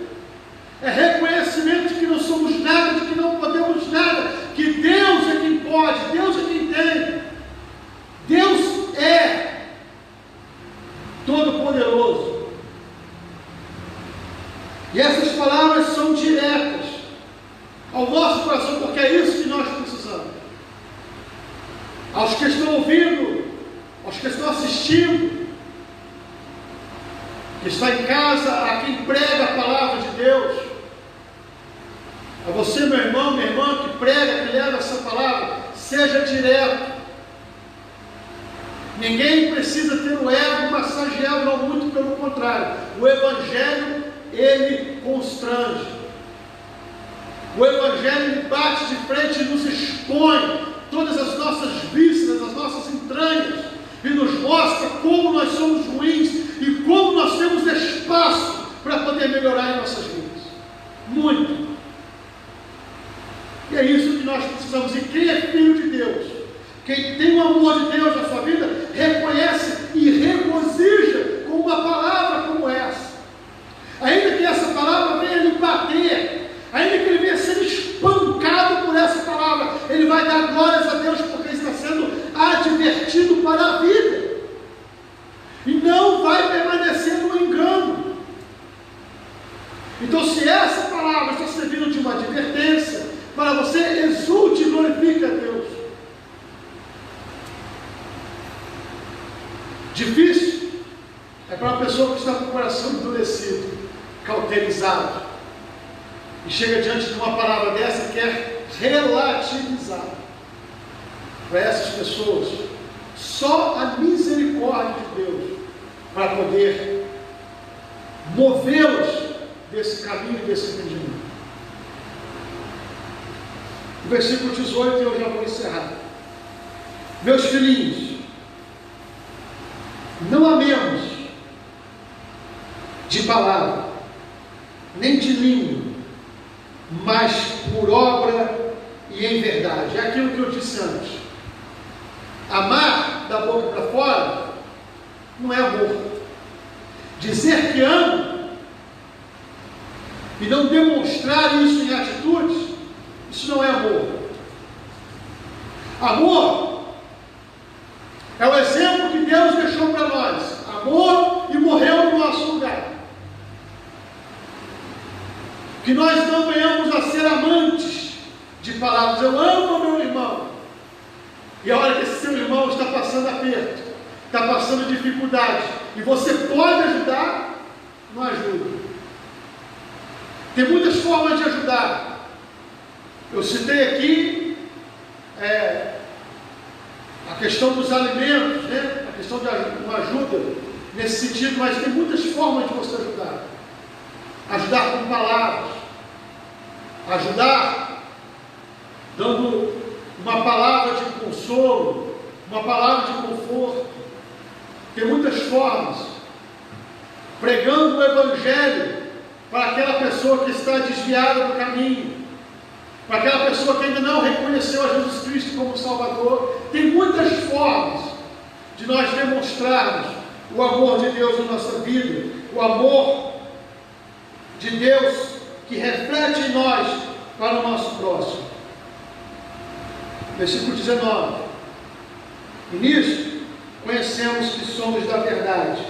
Speaker 1: é reconhecimento de que não somos nada, de que não podemos nada, que Deus é quem pode, Deus é quem tem. Deus é todo-poderoso. E essas palavras são diretas ao nosso coração, porque é isso que nós precisamos. Aos que estão ouvindo, aos que estão assistindo, que está em casa, a quem prega a palavra de Deus, a você, meu irmão, minha irmã, que prega, que leva essa palavra, seja direto. Ninguém precisa ter o ego massageado, não, muito pelo contrário. O Evangelho, ele constrange. O Evangelho, ele bate de frente e nos expõe todas as nossas vísceras, as nossas entranhas, e nos mostra como nós somos ruins e como nós temos espaço para poder melhorar em nossas vidas. Muito. E é isso que nós precisamos. E quem é filho de Deus, quem tem o amor de Deus na sua vida, reconhece e regozija com uma palavra como essa. Ainda que essa palavra venha lhe bater, ainda que ele venha ser espancado por essa palavra, ele vai dar glórias a Deus, porque está sendo advertido para a vida. E não vai permanecer no engano. Então, se essa palavra está servindo de uma advertência, para você, exulte e glorifique a Deus. Difícil é para uma pessoa que está com o coração endurecido, cauterizado, e chega diante de uma palavra dessa e quer relativizar. Para essas pessoas, só a misericórdia de Deus para poder movê-los desse caminho, desse entendimento. O versículo 18, eu já vou encerrar. Meus filhinhos, não amemos de palavra, nem de língua, mas por obra e em verdade. É aquilo que eu disse antes. Amar da boca para fora não é amor. Dizer que ama e não demonstrar isso em atitudes, isso não é amor. Amor é o exemplo que Deus deixou para nós. Amor e morreu no nosso lugar. Que nós não venhamos a ser amantes de palavras. Eu amo meu irmão. E a hora que esse seu irmão está passando aperto, está passando dificuldade, e você pode ajudar, não ajuda. Tem muitas formas de ajudar. Eu citei aqui a questão dos alimentos, né? A questão de uma ajuda nesse sentido, mas tem muitas formas de você ajudar. Ajudar com palavras, ajudar dando uma palavra de consolo, uma palavra de conforto. Tem muitas formas. Pregando o Evangelho para aquela pessoa que está desviada do caminho, para aquela pessoa que ainda não reconheceu a Jesus Cristo como Salvador. Tem muitas formas de nós demonstrarmos o amor de Deus na nossa vida, o amor de Deus que reflete em nós para o nosso próximo. Versículo 19. E nisso conhecemos que somos da verdade,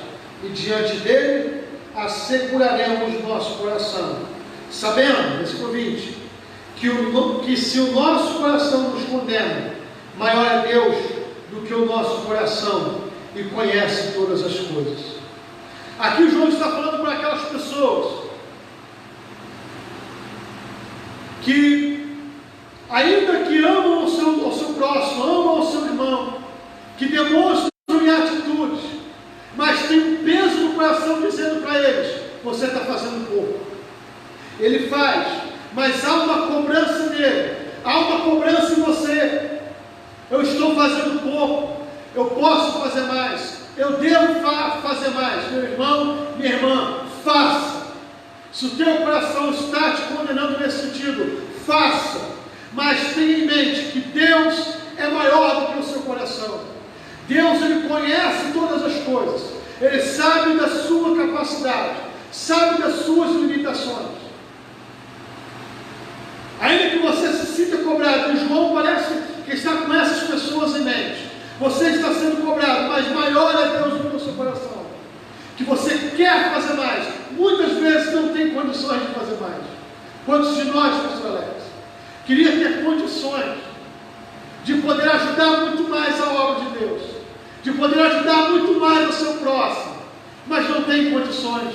Speaker 1: e diante dele asseguraremos nosso coração, sabendo, versículo 20, que se o nosso coração nos condena, maior é Deus do que o nosso coração, e conhece todas as coisas. Aqui João está falando para aquelas pessoas que, ainda que amam o seu próximo, amam o seu irmão, que demonstram em atitudes, mas tem um peso no coração dizendo para eles: você está fazendo pouco. Ele faz, mas há uma cobrança nele, há uma cobrança em você. Eu estou fazendo pouco, eu posso fazer mais, eu devo fazer mais. Meu irmão, minha irmã, faça. Se o teu coração está te condenando nesse sentido, faça, mas tenha em mente que Deus é maior do que o seu coração. Deus, Ele conhece todas as coisas, Ele sabe da sua capacidade, sabe das suas limitações. Ainda que você se sinta cobrado, e João parece que está com essas pessoas em mente, você está sendo cobrado, mas maior é Deus do que o seu coração, que você quer fazer mais, muitas vezes não tem condições de fazer mais. Quantos de nós, pastor Alex, queria ter condições de poder ajudar muito mais a obra de Deus, de poder ajudar muito mais o seu próximo, mas não tem condições,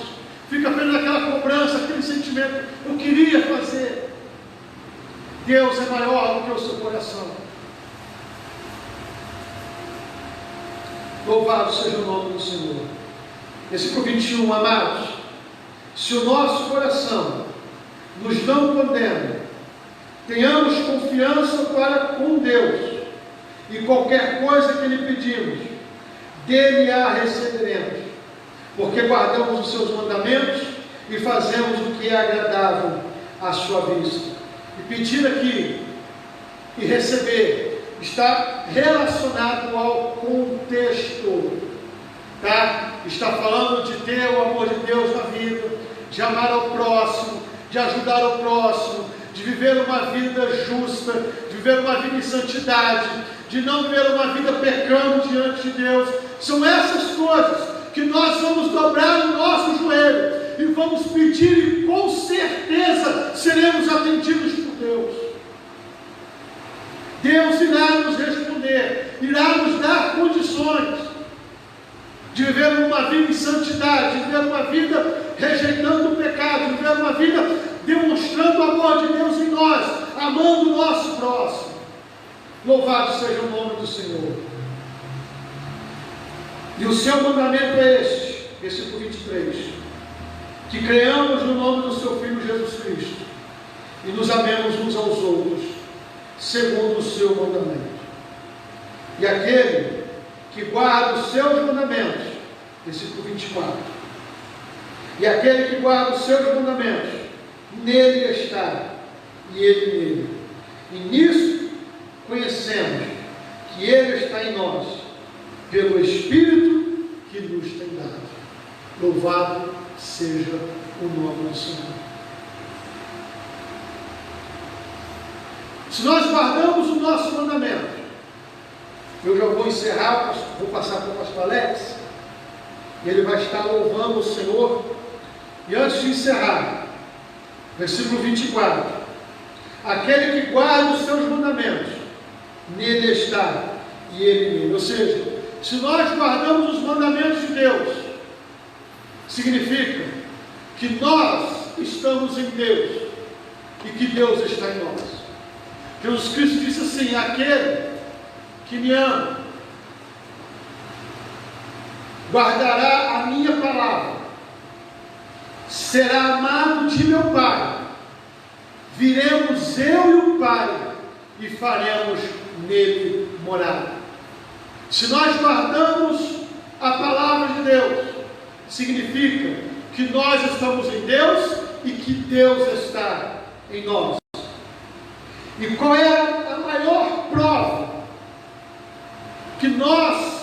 Speaker 1: fica apenas aquela cobrança, aquele sentimento: eu queria fazer. Deus é maior do que o seu coração. Louvado seja o nome do Senhor. Versículo 21, amados, se o nosso coração nos não condena, tenhamos confiança para com Deus, e qualquer coisa que lhe pedimos, dele a receberemos, porque guardamos os seus mandamentos e fazemos o que é agradável à sua vista. E pedir aqui e receber está relacionado ao contexto, tá? Está falando de ter o amor de Deus na vida, de amar ao próximo, de ajudar o próximo, de viver uma vida justa, de viver uma vida em santidade, de não viver uma vida pecando diante de Deus. São essas coisas que nós vamos dobrar o nosso joelho e vamos pedir, e com certeza seremos atendidos por Deus. Deus irá nos responder, irá nos dar condições de viver uma vida em santidade, de viver uma vida rejeitando o pecado, de viver uma vida demonstrando o amor de Deus em nós, amando o nosso próximo. Louvado seja o nome do Senhor. E o seu mandamento é este, versículo 23, que creamos no nome do seu Filho Jesus Cristo e nos amemos uns aos outros, segundo o seu mandamento. E aquele que guarda os seus mandamentos, versículo 24, e aquele que guarda os seus mandamentos, nele está, e ele nele. E nisso conhecemos que ele está em nós, pelo Espírito que nos tem dado. Louvado seja o nome do Senhor. Se nós guardamos o nosso mandamento, eu já vou encerrar, vou passar para o pastor Alex, e ele vai estar louvando o Senhor. E antes de encerrar, versículo 24, aquele que guarda os seus mandamentos, nele está, e ele nele. Ou seja, se nós guardamos os mandamentos de Deus, significa que nós estamos em Deus e que Deus está em nós. Jesus Cristo disse assim: aquele que me ama guardará a minha palavra, será amado de meu Pai, viremos eu e o Pai e faremos nele morada. Se nós guardamos a palavra de Deus, significa que nós estamos em Deus e que Deus está em nós. E qual é a maior prova que nós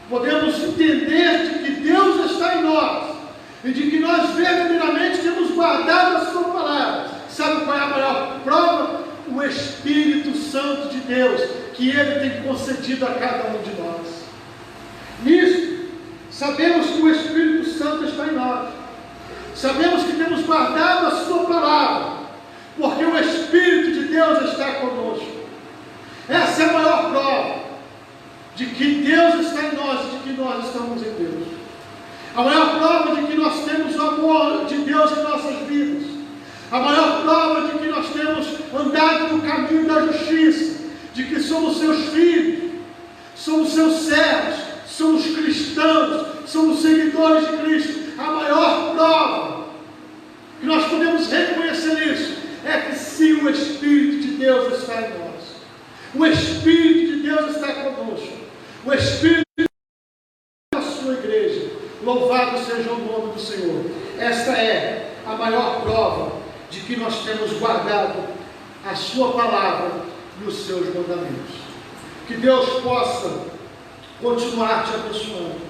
Speaker 1: podemos entender de que Deus está em nós e de que nós verdadeiramente temos guardado a sua palavra? Sabe qual é a maior prova? O Espírito Santo de Deus, que Ele tem concedido a cada um de nós. Nisso, sabemos que o Espírito Santo está em nós. Sabemos que temos guardado a sua palavra, porque o Espírito de Deus está conosco. Essa é a maior prova de que Deus está em nós e de que nós estamos em Deus. A maior prova de que nós temos o amor de Deus em nossas vidas. A maior prova de que nós temos andado no caminho da justiça, de que somos seus filhos, somos seus servos, somos cristãos, somos seguidores de Cristo. A maior prova que nós podemos reconhecer isso é que se o Espírito de Deus está em nós, o Espírito de Deus está conosco, o Espírito de Deus está na sua igreja. Louvado seja o nome do Senhor. Esta é a maior prova de que nós temos guardado a sua palavra e os seus mandamentos. Que Deus possa continuar te abençoando.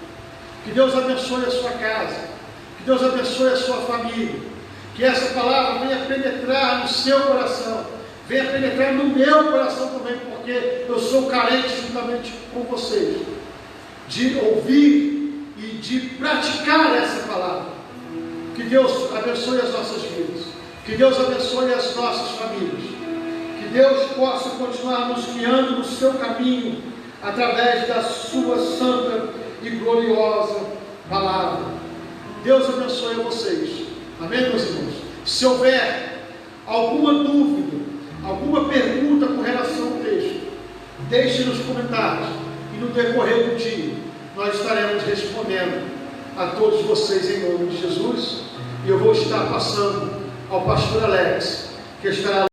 Speaker 1: Que Deus abençoe a sua casa. Que Deus abençoe a sua família. Que essa palavra venha penetrar no seu coração. Venha penetrar no meu coração também, porque eu sou carente juntamente com vocês de ouvir e de praticar essa palavra. Que Deus abençoe as nossas vidas. Que Deus abençoe as nossas famílias. Que Deus possa continuar nos guiando no seu caminho, através da sua santa e gloriosa palavra. Deus abençoe a vocês. Amém, meus irmãos? Se houver alguma dúvida, alguma pergunta com relação ao texto, deixe nos comentários. E no decorrer do dia, nós estaremos respondendo a todos vocês em nome de Jesus. E eu vou estar passando ao pastor Alex, que estará